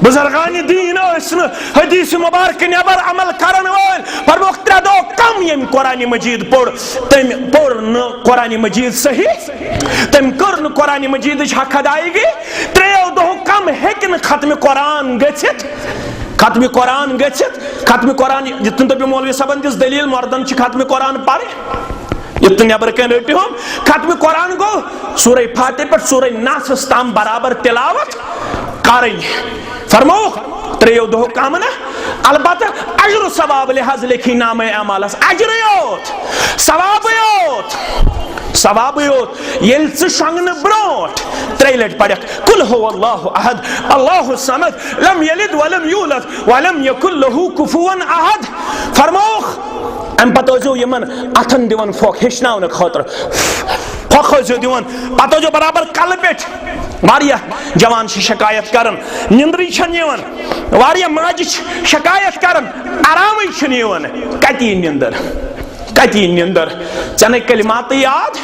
बुजुर्गान दीन हदीस मुबारक नबर अमल करन वाल पर वक्त 3 दो कम यम कुरान मजीद पढ़ तम पढ़ न कुरान मजीद सही तम कर न कुरान मजीद हक अदायगी 3 दो कम हेकन खत्म कुरान गछित खत्म कुरान जितन तो मौलवी सबन दिस दलील मर्दन खत्म कुरान पढ़ युत नबर कन रटि हम खत्म कुरान गो सूरह फातिह पर सूरह नास ताम बराबर तिलावत कर फरमो 3 दो कम न अलबत्ता अजर सवाब लिहाज लिखी नाम अमालस अजर योत सवाब योत येल शंगन ब्रोट 3 लट पढ़क कुल हुवल्लाहु अहद अल्लाहु समद लम यलिद वलम यूलद वलम यकुल लहु कुफुवन अहद फरमोख अम पतो जो यमन अथन दिवन फोक हेचनावन खतर फोक जो दिवन पतो जो बराबर कल पेट वारिया जवान शिकायत करन निंद्री छन यवन वारिया माज शिकायत करन आराम छन यवन कति निंदर चने कलिमात याद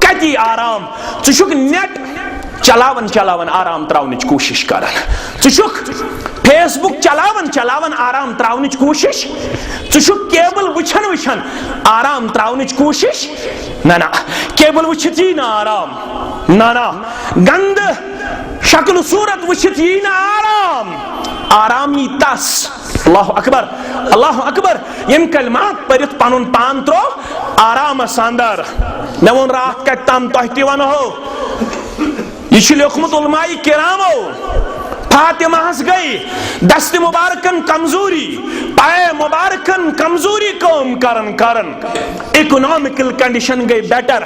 कति आराम चुक नेट चलावन आराम त्रावनिच कोशिश करन चुक फेसबुक चलावन आराम त्रावनिच कोशिश चुक केबल वुछन आराम त्रावनिच कोशिश ना केबल वुछित यी ना आराम ना गंद शक्ल सूरत वुछित यी ना आराम यी तस अल्लाह अकबर यम कलमात परित पनुन पान त्रो आराम सांदर मे वोन रात कत तम तह ति वनो यह लिखमुत उलमाए किरामो फातिमा गई दस्त मुबारकन कमजोरी पाए मुबारकन कमजोरी कम करन इकोनॉमिकल कंडीशन गई बेटर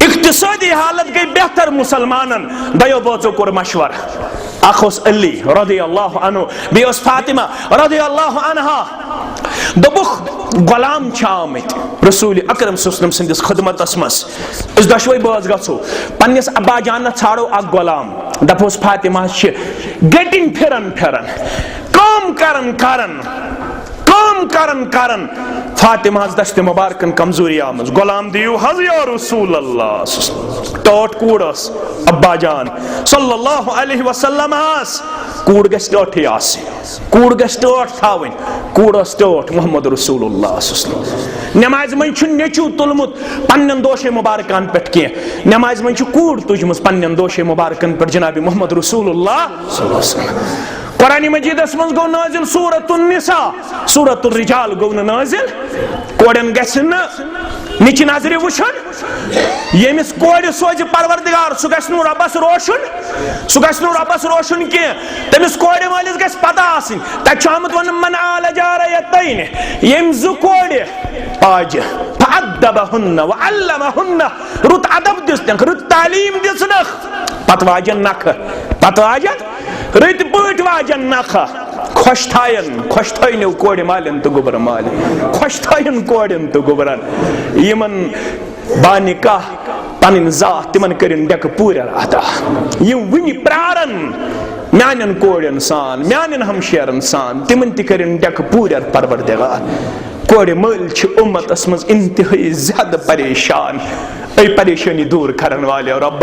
इक्तिसादी हालत गई बेहतर मुसलमानन दयो बोचो कोर मशवर अखोस अली रदियल्लाहु अन्हु बेस फातिमा रदियल्लाहु अन्हा दोबुख गुलाम आमत रसूल अकरम सल्लल्लाहु अलैहि खिदमतस मस इस दशवई बाज गो पन्निस अब्बा जान छाड़ो अ गुलाम दपोस फातिमा गटिन फिरन काम करन फातिमा दस्त मुबारकन कमजोरी आमज गुलाम दियो हज या रसूल अल्लाह टोट कूड़स अब्बा जान सल्लल्लाहु अलैहि वसल्लम कूड़ गस टोट आसे कूड़ गस टोट थावन कूड़स टोट मोहम्मद रसूलुल्लाह नमाज मन छु नेचू तुलमुत पन्नन दोशे मुबारकान पेट के नमाज मन छु कूड़ तुजमस पन्नन दोशे मुबारकन पेट जनाब मोहम्मद रसूलुल्लाह सल्लल्लाहु अलैहि वसल्लम कुरान मजीदस मज गो नाजिल सूरतुन निसा सूरतुर रिजाल गो नाजिल कोड़न गसन निच नजर वुछन यमिस कोड़ सोज परवरदिगार सु गसन रब्बस रोशन के तमिस कोड़ मालिस गस पता आसिन तछामत वन मन आल जारयतैन यम जु कोड़ पाज फअदबहुन व अल्लमहुन रुत अदब दिसन रुत तालीम दिसन पतवाजन नख पतवाजन रत पट वाजन नख खुश थायन कोड़ मालन तो गुबर माल खुश थायन कोड़न तो गुबरन यमन बानिका पन जात तिमन करिन डेक पूर अदा यम वनि प्रारन म्यानन कोड़न सान म्यानन हमशेरन सान तिमन ति करिन डेक पूर परवरदिगार कोड़ मल छ उम्मतस मज इंतहाई ज्यादा परेशान ऐ परेशानी दूर करन वाले रब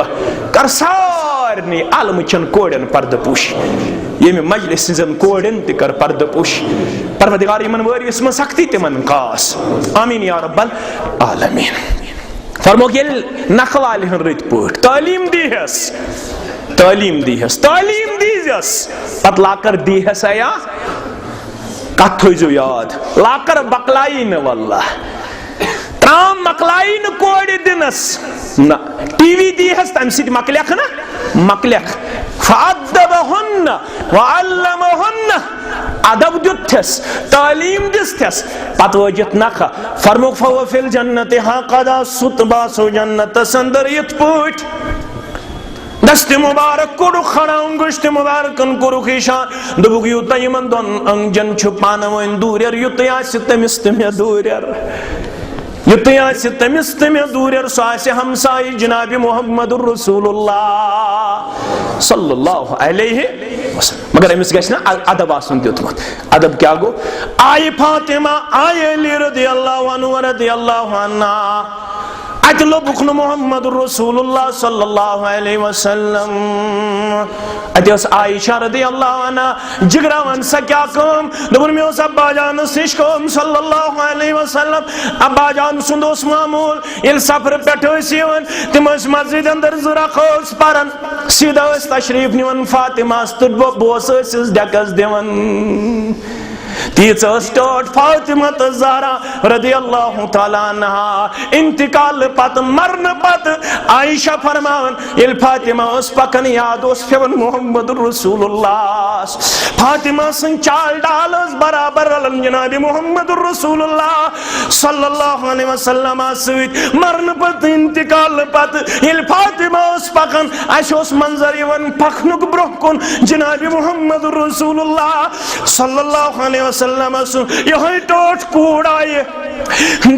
कर सारनी आलम चन कोड़न पर्दपुश ये मजलिस जन कोड़न ति कर पर्दपुश परवरदिगार यमन वरिस म सख्ती तिमन खास आमीन या रब्बल आलमीन फरमो गेल नखवाल हन रत पट तालीम दीहस पत लाकर दीहस या कथ थो याद लाकर बकलाई न वल्लाह त्राम मकलाई न कोड़ दिनस ना टीवी दीहस तम सिद मकलख ना मकलख फअदबहुन व अल्लमहुन अदब दुथस तालीम दिस्तस पत वजत नख फरमो फवफिल जन्नत हा कदा सुतबा सो जन्नत संदर यत पट दस्त मुबारक कोड़ खड़ा गुश्त मुबारकन कोड़ खिशान दबुक यूत यमन दोन अंजन छु पान वन दूर युत आस तमिस तमे दूर युत आस तमिस तमे दूर सो आस हमसाय जनाब मोहम्मद रसूलुल्लाह सल्लल्लाहु अलैहि वसल्लम मगर अमिस गस ना अदब आसन दियतमत अदब क्या गो आय फातिमा आय अली रदियल्लाहु अन्हु रदियल्लाहु अन्हा अतलो बुखन मोहम्मद रसूलुल्लाह सल्लल्लाहु अलैहि वसल्लम अतस आयशा रदियल्लाहु अन्हा जिगरावन स क्या कम दबुन में उस अब्बा जान सिश कम सल्लल्लाहु अलैहि वसल्लम अब्बा जान सुंदोस मामूल इल सफर पेठोस यवन तिमस मस्जिद अंदर जुरा खोस परन सीधा तशरीफ निवन फातिमा तुद बोस डकस देवन तीस टोट फातिमा ज़हरा रदियल्लाहु ताला अन्हा इंतकाल पत मरन पत आयशा फरमान इल फातिमा उस पकन याद उस फेवन मोहम्मद रसूलुल्लाह फातिमा सन चाल डालस बराबर अलन जनाब मोहम्मद रसूलुल्लाह सल्लल्लाहु अलैहि वसल्लम सहित मरन पत इंतकाल पत इल फातिमा उस पकन अशोस मंजर यवन पखनुक ब्रोहकुन जनाब मोहम्मद रसूलुल्लाह सल्लल्लाहु अलैहि वसल्लम यह टोट कूड़ाए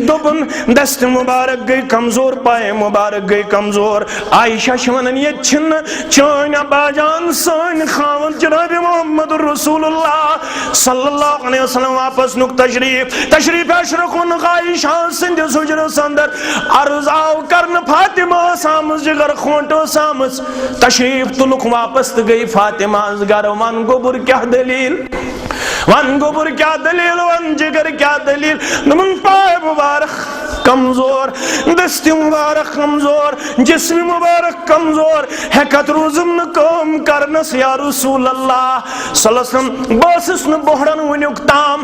दोपन दस्त मुबारक गई कमजोर पाए मुबारक गई कमजोर आयशा शवन ये छिन्न चोन अब्बाजान सोन खावन जनाब मोहम्मद रसूलुल्लाह सल्लल्लाहु अलैहि वसल्लम वापस नुक तशरीफ अशरकुन आयशा सिंध सुजर संदर अर्ज आव करन फातिमा सामस जिगर खोंटो सामस तशरीफ तुलुक वापस गई फातिमा घर वन गोबर क्या दलील वन गोबर क्या दलील वन जिगर क्या दलील नमन पाए मुबारक कमजोर दस्ती मुबारक कमजोर, जिस्म मुबारक कमजोर, हेकत रोजम न काम करनस या रसूल अल्लाह सल्लल्लाहु अलैहि वसल्लम। बसस न बोहड़न वनुक ताम,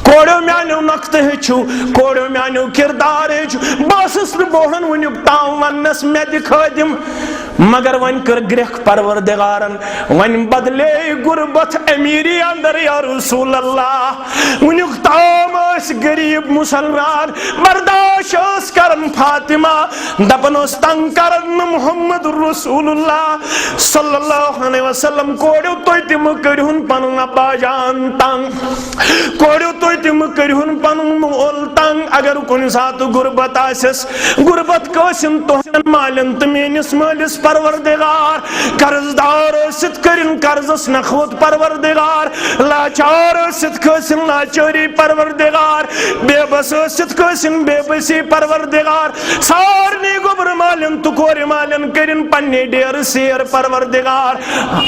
कोड़ो म्यानो नक्त हेचु, कोड़ो म्यानो किरदार हेचु, बसस न बोहड़न वनुक ताम वन्नस में दिखादिम। मगर वन कर ग्रह परवरदिगारन, वन बदले गुरबत अमीरी अंदर या रसूल अल्लाह। वनुक ताम गरीब मुसलमान बर्दाश्त करन फातिमा, दपन तंग करन मुहम्मद रसूलुल्लाह सल्लल्लाहु अलैहि वसल्लम। कोड़ो तो तिम करहुन पनुन अब्बा जान तंग, कोड़ो तो तिम करहुन पनुन मोल तंग। अगर कुन सात गुरबत आसिस, गुरबत कसिन तोहन मालन तमेनिस मालिस परवरदिगार, कर्जदार सित करिन कर्जस नखोत परवरदिगार, लाचार सित कसिन लाचारी परवरदिगार, बेबस सित कसिन बेबसी परवरदिगार। सारनी गुबर मालन तु कोर मालन करिन पन्ने डेर सेर परवरदिगार।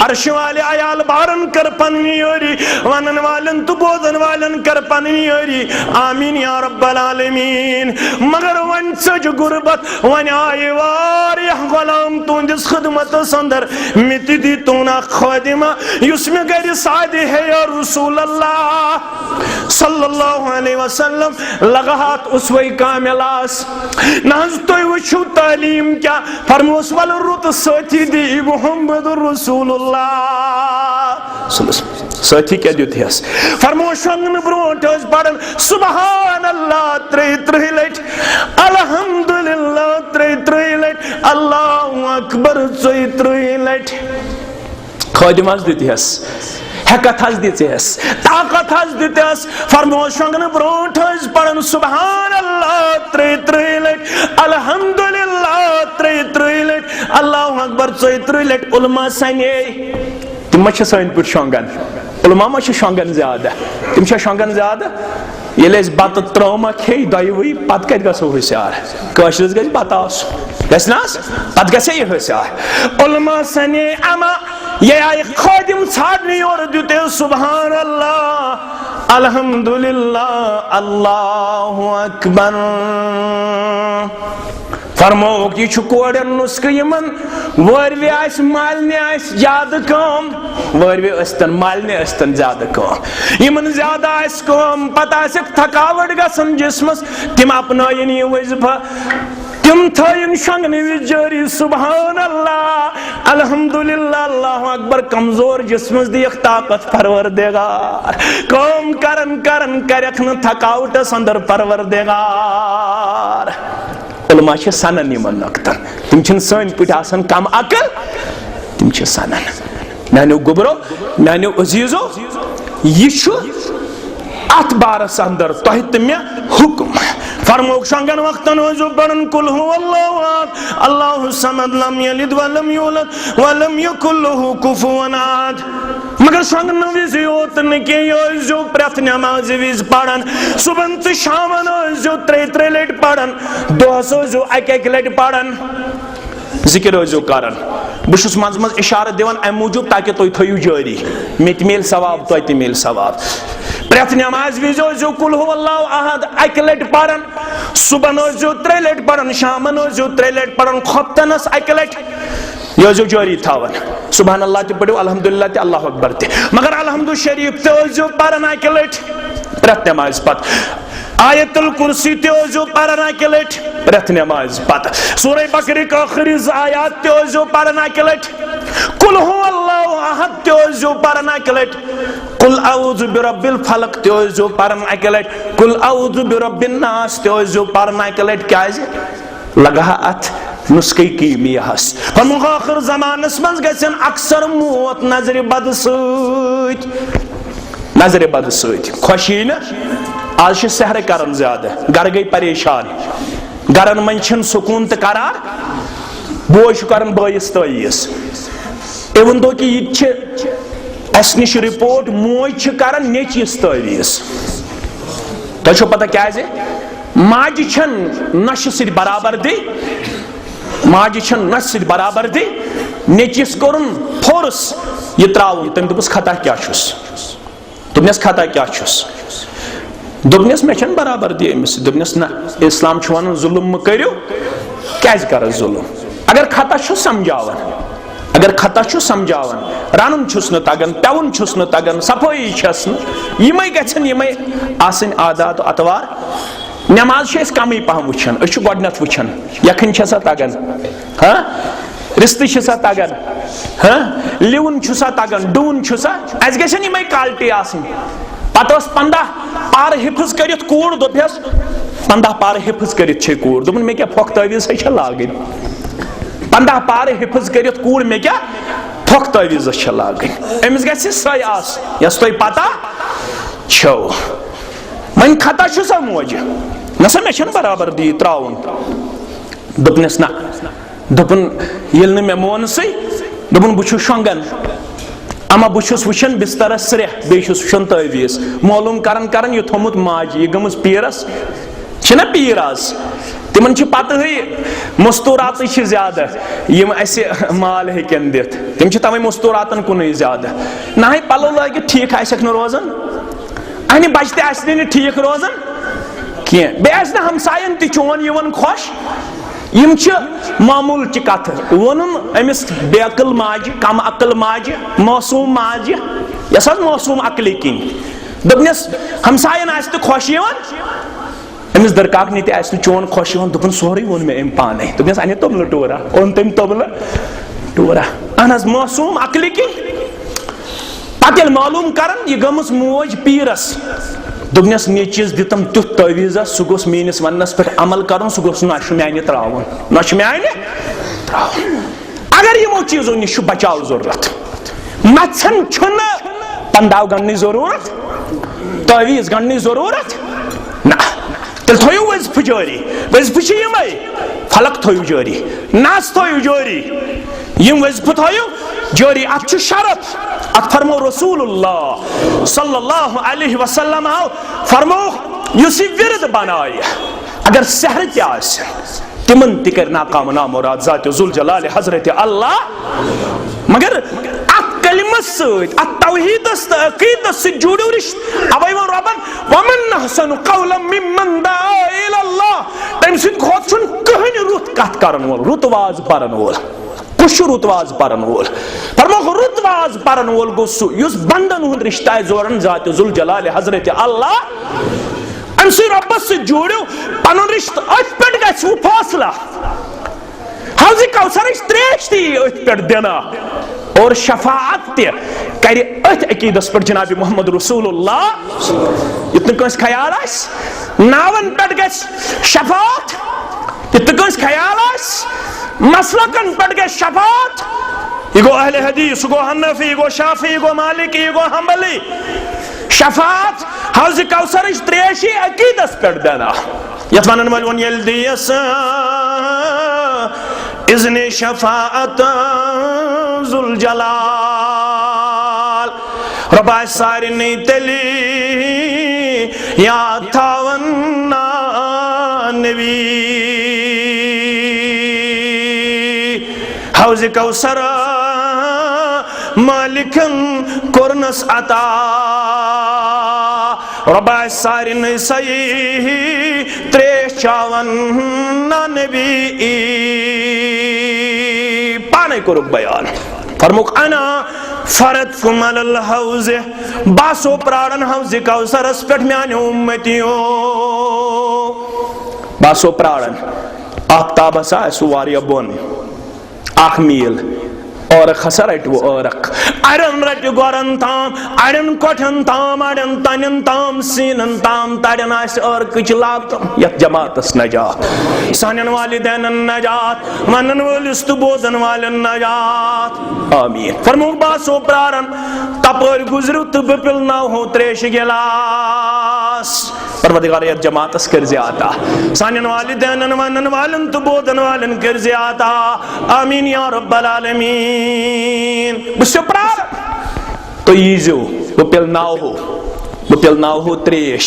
अर्श वाले आयाल बारन कर पनवियोरी, वनन वालन तु बोदन वालन कर पनवियोरी। आमीन या रब्बल आलमीन। मगर वन सज गुरबत वन आए वारियह गुलाम तुंदिस खिदमत अंदर मिति दी तूना खादिमा युस्मे गैर सादे है या रसूल अल्लाह सल्लल्लाहु अलैहि वसल्लम। लगात उसवे कामिलास नहज तो वुचु तालीम क्या फरमोस वल रुत साथी दी मुहम्मद रसूलुल्लाह साथी क्या दियस फरमोस संगन ब्रोट पढ़न सुभान अल्लाह त्रे लट, अल्हम्दुलिल्लाह त्रे लट, अल्लाहु अकबर त्रे लट। खादिम दियस, हेकत दियस, ताकत दियस। फरमोस संगन ब्रोट पढ़न सुभान अल्लाह त्रे लट, अल्हम्दुलिल्लाह त्रे लट, अल्लाहु अकबर त्रे लट। उलमा सने तिम सन पे शोंगन, उलमा मा शोंगन ज्यादा, तिम शोंगन ज्यादा। ये बत त्रमा खे दयवी पत कत गो होशियार, कशरस गज बत गना पत गे यह होशियार। उलमा सने अमा ये आय खादिम छाड़ने और दिते सुभान अल्लाह अल्हम्दुलिल्लाह अल्लाहु अकबर। फरमोक यह कोड़न नुस्ख यमन वरवे आस मालने आस ज्यादा कम, वरवे अस्तन मालने अस्तन ज्यादा कम, यमन ज्यादा आस कम पता आसक थकावट गसन जिस्मस, तिम अपनायन यह वजीफा, तिम थयन शंगने विज जारी सुभान अल्लाह अल्हम्दुलिल्लाह अल्लाहु अकबर। कमजोर जिस्मस दियख ताकत परवरदिगार, काम करन करन करख न थकावटस अंदर परवरदिगार। उलमा सनन यमन नक्तन, तिम सन पे कम अकल, तिम सनन। नानो गुबरो नानो अजीजो यह अत बारस अंदर तह तो मे हुक्म फरमोक शंगन वक्तन वजु पढ़न कुल हुवल्लाहु अहद अल्लाहु समद लम यलिद वलम यूलद वलम यकुल लहु कुफुवन अहद। मगर शंगन विज योत न के जो प्रथ नमाज विज पढ़न, सुबह तो शामन जो त्रे लट पढ़न, दोहस जो एक लट पढ़न, जिक्र जो करन। बहुत मज मज इशारा दिवान अम मूजूब ताकि तुम थो जारी, मे मिल सवाब तो मिल सवाब। प्रथ नमाज विजो जो कुल हुवल्लाहु अहद एक लट पढ़न, सुबह जो त्रे लट पढ़न, शामन जो त्रे लट पढ़न, खपतनस एक लट यह जो जारी थावन। सुभान अल्लाह ते पढ़ो, अल्हम्दुलिल्लाह ते अल्लाहु अकबर ते, मगर अल्हम्दु शरीफ ते जो पढ़न एक लट प्रथ नमाज पत, आयतुल कुर्सी ते जो पढ़न एक लट प्रथ नमाज पत, सूरह बकरे का आखिरी आयत ते जो पढ़न एक लट, कुल हुवल्लाहु अहद ते जो पढ़न एक लट, कुल औज़ु बिरब्बिल फलक ते जो पढ़न एक लट, कुल औज़ु बिरब्बिन नास ते जो पढ़न एक लट। क्या लगा अत नुस्खे की मियाहस हम आखिर जमानस मज गसन अक्सर मौत नजर बद सत, नजर बद सत खुशी न आज सहर कर ज्यादा, घर गई परेशान, गरन मन सुकून तो करार, बोझ कर बस तयस। इवन दो कि अस नश रिपोर्ट मोज कर नेचिस तवीस, तुम पता क्या माज नश सत बराबर दी, माज नश सत बराबर दी, नेचिस कोर फोर्स यह त्रावन, तम दोपस खता क्या, तुमस खता क्या, दोपनस मे छन बराबर दी अमिस दोपनस ना इस्लाम छ वनान जुल्म करियो कैज कर जुल्म अगर खता छु समझावन अगर खता छु समझावन रानुन छुस न तगन पेवन छुस न तगन सफाई छस न यिमै गछन यिमै आसन आदात अतवार नमाज छे कम पहम वुछन अस गोडनथ वुछन यखन छसा तगन हाँ रिश्ते छसा तगन हाँ लिवन छुसा तगन डून छुसा अस गछन यिमै क्वालिटी आसन पत 15 पार हिफ्ज करित कूड़ दोपस 15 पार हिफ्ज करित छे कूड़ दोपन मे क्या फोक तवीज है लागन 15 पार हिफ्ज करित कूड़ मे क्या फोक तवीज है लागन अमिस गछि सय आस यस तोय पता छो मन खता छुसा मोज नसा मे छन बराबर दी त्राउन दोपनस ना दोपन येल न मे मोनसै दोपन बुछु शंगन अमा बुछुस वुछन बिस्तर स्रे बेछुस वुछन तवीज मालूम करन ये थोमुत माज ये गमस पीरस छना पीरास तिमन छ पत है मस्तूरात छ ज्यादा यम ऐसे माल हेकन दित तिम छ तमै मस्तूरातन कुनै ज्यादा ना है पलो लाग ठीक आसक न रोजन अने बचते आसने न ठीक रोजन के बे आस न हमसायन ति चोन यवन खुश यम छ मामूल च कथ वनुन अमिस बेअकल माज कम अकल माज मासूम माज यस मासूम अकल किन दपनस हमसायन आस त खुश यवन अमिस दरकाक नीति आस चोन खुश यवन दपन सोरी वोन मे एम पाने दपनस अने तोबल टोरा ओन तम तोबल टोरा अनस मासूम अकल किन पतल मालूम करन ये गमस मोज पीरस दोपनस नीचिस दितम तुथ तवीजा सह गोस मेनिस वनस पे अमल कर सह गोस नश माने त्रावन नश माने त्रावन अगर यमो चीजों निश बचाव जरूरत मत्सन छुन पंदाव गणनी जरूरत तवीज गणनी जरूरत ना तेल थोयु वज़िफ जारी वज़िफ छ यमै फलक थोयु जारी नास थोयु जारी यम वज़िफ थोयु जारी अत शरफ अत फरमो रसूलुल्लाह सल्लल्लाहु अलैहि वसल्लम फरमो युसी विरद बनाय अगर सहर क्या तिमन तिकर नाकाम ना मुराद ज़ात जुल जलाल हजरत अल्लाह मगर कलिमस सत तौहीदस अकीदस जुड़ो रिश्त अवै वो रबन वमन अहसन कौलन मिम्मन दआ इलल्लाह तम सिन खोत छुन कहन रुत कथ करन वोल रुतवाज परन वोल कुछ रुतवाज परन वोल फरमो रुतवाज परन वोल गो युस बंदन हुंद रिश्ता जोरन ज़ात जुल जलाल हजरत अल्लाह अनसी रब्बस से जोड़ो पन रिश्त अत पेट गछ वो फासला हौज़ कौसर त्रेश ती अत पेट देना और शफाअत करे अथ अकीदस पर जनाब मोहम्मद रसूलुल्लाह इतन कस ख्याल आस नावन पेट गछ शफाअत इतन कस ख्याल आस मसलकन पेट गछ शफाअत ये गो अहले हदीस गो हनफी ये गो शाफी ये गो मालिकी ये गो हंबली शफाअत हौज़ कौसर त्रेशी अकीदस पेट देना यत वनन वल यल दियस इज़्ने शफाअत जुल जलाल रबा सारी नहीं तली या थावन नबी हौज़ कौसर मालिकन कुरनस अता रबा सारी नहीं सही त्रेश चावन नबी पाने को रुक बयान फरमुक अना फरद कुमल हौज़ बासो प्राणन हौज़ कौसर पेट म्यान उम्मतियों बासो प्राणन आफ्ताब हसा सुवारिया बोन आख मील और खसर वो औरक अरन रट गोरन ताम अरन कोठन ताम अरन तनन ताम सीनन ताम तड़न आस और कुछ लाभ यत जमातस नजात सानन वालिदैन नजात मनन वलिस्त बोदन वालन नजात आमीन फरमो बासो प्रारन तपर गुजरु तब पिल ना हो त्रेश गिलास परवरदिगार यत जमातस कर ज्यादा सानन वालिदैन मनन वालन तो बोदन वालन कर ज्यादा आमीन या रब्बल आलमीन बुझ्यो प्रार तो यीजो बुपिल नाव हो त्रेश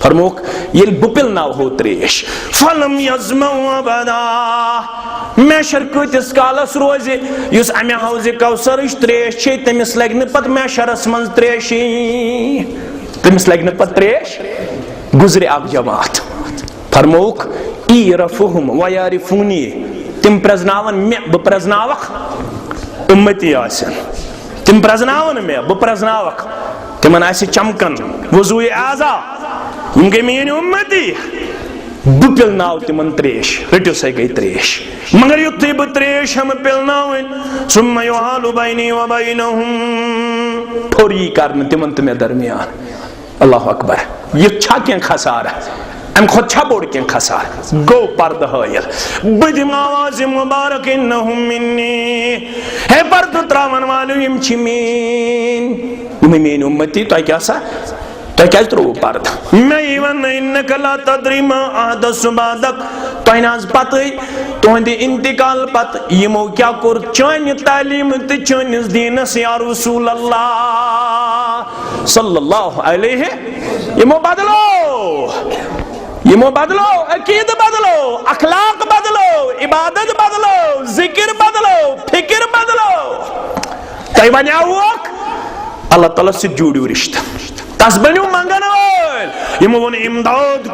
फरमोक येल बुपिल नाव हो त्रेश फलम यज़मौ अबदा मैशर कतिस कालस रोजे युस अमे हौज़ कौसर त्रेश छे तमिस लग्न पत मैशरस मंज त्रेशी तमिस लग्न पत त्रेश गुजरे आप जमात फरमोक ई रफुहुम व यारिफूनी तिम प्रजनावन में ब प्रजनावक उम्मती आसन तिम प्रजनावन में ब प्रजनावक तिमन आसि चमकन वज़ूए आज़ा यम गई मेरी उम्मती बह पिलनाव तिमन त्रेश रटियो सा गई त्रेश मगर युद्धि बह त्रेश हम पिलनावन सुम्मा युहालु बैनी व बैनहुम ठोरी करन तिमन तमे दरमियान अल्लाह अकबर ये छा क्या खसारा अम खुद छा बोड़ क्या खसारा गो पर्द हयल बदिम आवाज़ मुबारक इन्नहुम मिन्नी है पर्द त्रावन वाले यम छिमीन मेरी उम्मती तो क्या सा तो क्या त्रो पर्द मैं इवन इन्नक ला तद्री मा अहदस बादक तो नाज पतई तुहंदि इंतकाल पत यमो क्या कोर चान तालीम ते चानिस दीनस या रसूल अल्लाह सल्लल्लाहु अलैहि यमो बदलो अकीद बदलो अखलाक बदलो इबादत बदलो जिक्र बदलो फिक्र बदलो तय बनावक अल्लाह ताला से जुड़ियो रिश्ता तस बनो मंगन वोल यमो वन इमदाद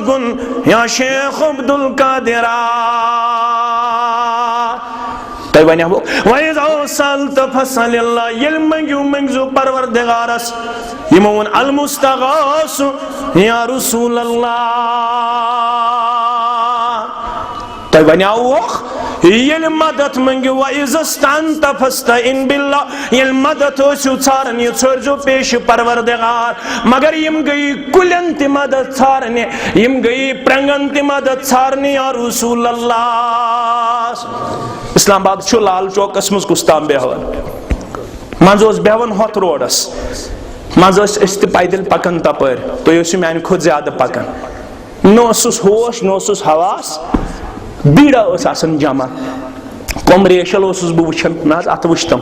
कुन या शेख अब्दुल कादिर तय बनावक वइज़ा सल्त फसलिल्लाह यल मंगजो परवरदिगारस यमो वन अल मुस्तगास या रसूल अल्लाह तय बनावक यल मदद मंगो वइज़स्तंत फस्तइन बिल्लाह यल मदद हो छारन ये छोरजो पेश परवरदिगार मगर यम गई कुलन ति मदद छारने यम गई प्रंगन ति मदद छारने या रसूल अल्लाह इस्लामाबाद छु लाल चौकस मज कुस्ताम बेहवन मज बेहवन होत रोडस मज पैदल पकन तपर तो मान खुद ज्यादा पकन नोस होश नोस हवास बीड़ा जमा कम रेशल बह वुचान ना अत वुचतम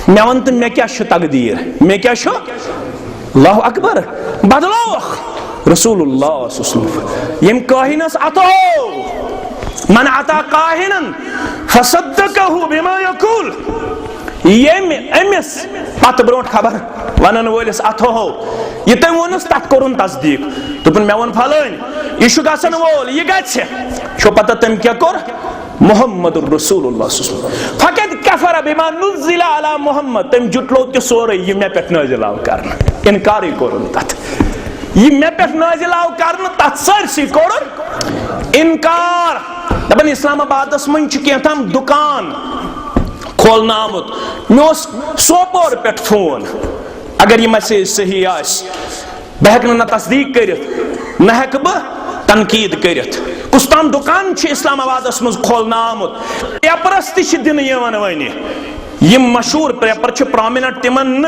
मे वन तो मे क्या तकदीर मे क्या अल्लाह अकबर बदलो रसूलुल्लाह यम काहिनस अतो मन अता काहिनन फसद्दकहु बिमा यकूल यम अमिस पत ब्रोट खबर वनन वोलिस अथो हो ये तम वोनस तत कोरुन तस्दीक दोपन मे वन फलान यह गसन वोल यह गछे छो पता तम क्या कोर मुहम्मदुर रसूलुल्लाह फकद कफर बिमा नुज़िला अला मुहम्मद तम जुटलो ते सोरे यह मे पेट नाज़िल आव करन इनकार ही कोरुन तत यह मे पेट नाज़िल आव करन तत सरसी कोरुन इनकार दपन इस्लामाबादस मन केतम दुकान खोलना आमुत मे सोपोर पे फोन अगर यह मैसेज सही आस बह हेक न तस्दीक करित न हेक बह तनकीद करित कुस्ताम दुकान इस्लामाबादस मज खोलना आमुत पेपरस ति दिन यवन वन यम मशहूर पेपर प्रोमिनेंट तिमन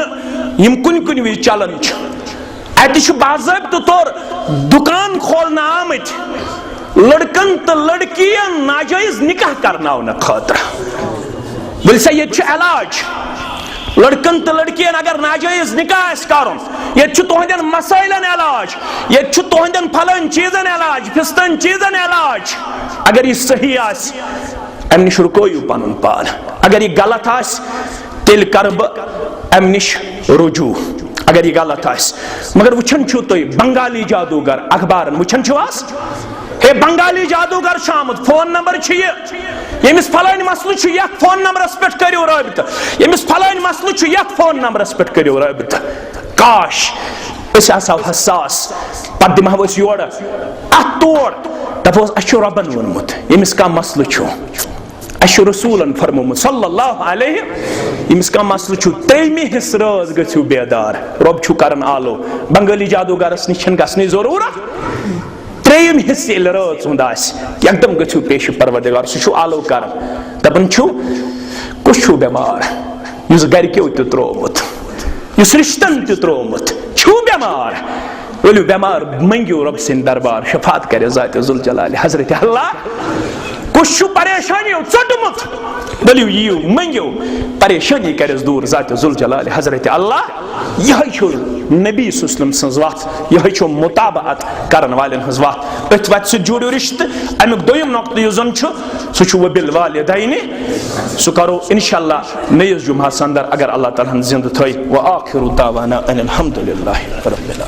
यम कुन विज चलन अत बाज़ाब्त तौर दुकान खोलना आमत लड़कन तो लड़कियन नाजायज निकाह करना खतर बिल्सा ये इलाज लड़कन तो लड़कियन अगर नाजायज निकाह कर ये तुहदन मसाइलन इलाज ये तुहदन फलन चीजन इलाज फिस्तन चीजन इलाज अगर यह सही आस अम निश रुकोयु पन पान अगर यह गलत आस तेल कर अम निश रुजू अगर यह गलत आस मगर वुचन तुम बंगाली जादूगर अखबार वुचन हे बंगाली जादूगर शामुत फोन नंबर यमिस फलान मसल यथ फोन नंबरस पे करो रबित यमिस फलान मसल यथ फोन नंबरस पे करो रबित काश असो हसास पे दिमो योर अत तोड़ दपो अो रबन वोनमुत यमिस कह मसल अो रसूलन फरमोमुत सल्लल्लाहु अलैहि यमिस कह मसल त्रेमी हिस्स रज गो बेदार रब करन आलो बंगाली जादूगरस निश गसने जरूरत त्रेम हिस्से रज हुंद एकदम गो पेश परवरदिगार सह आलो कर दपन कुछ बेमार इस गरक्यो त्रोमुत इस रिश्तन त्रोमुत बेमार वलू बेमार मंगो रब सिंद दरबार शफात करे ज़ात ज़ुल जलाल हजरत अल्लाह कुछ परेशानी चटमुत वलू यू मंगो परेशानी करे दूर ज़ात ज़ुल जलाल हजरत अल्लाह यह नबी सल्लल्लाहु अलैहि वसल्लम यह मुताबअत करन वालन हज वत अथ वत जुड़ो रिश्त अमुक दोयम नक्त युजन सह वबिल वालिदैन सह करो इंशाअल्लाह नयस जुमा संदर अगर अल्लाह ताला जिंद थई व आखिरु दावाना अनिल हम्दुलिल्लाहि रब्बिल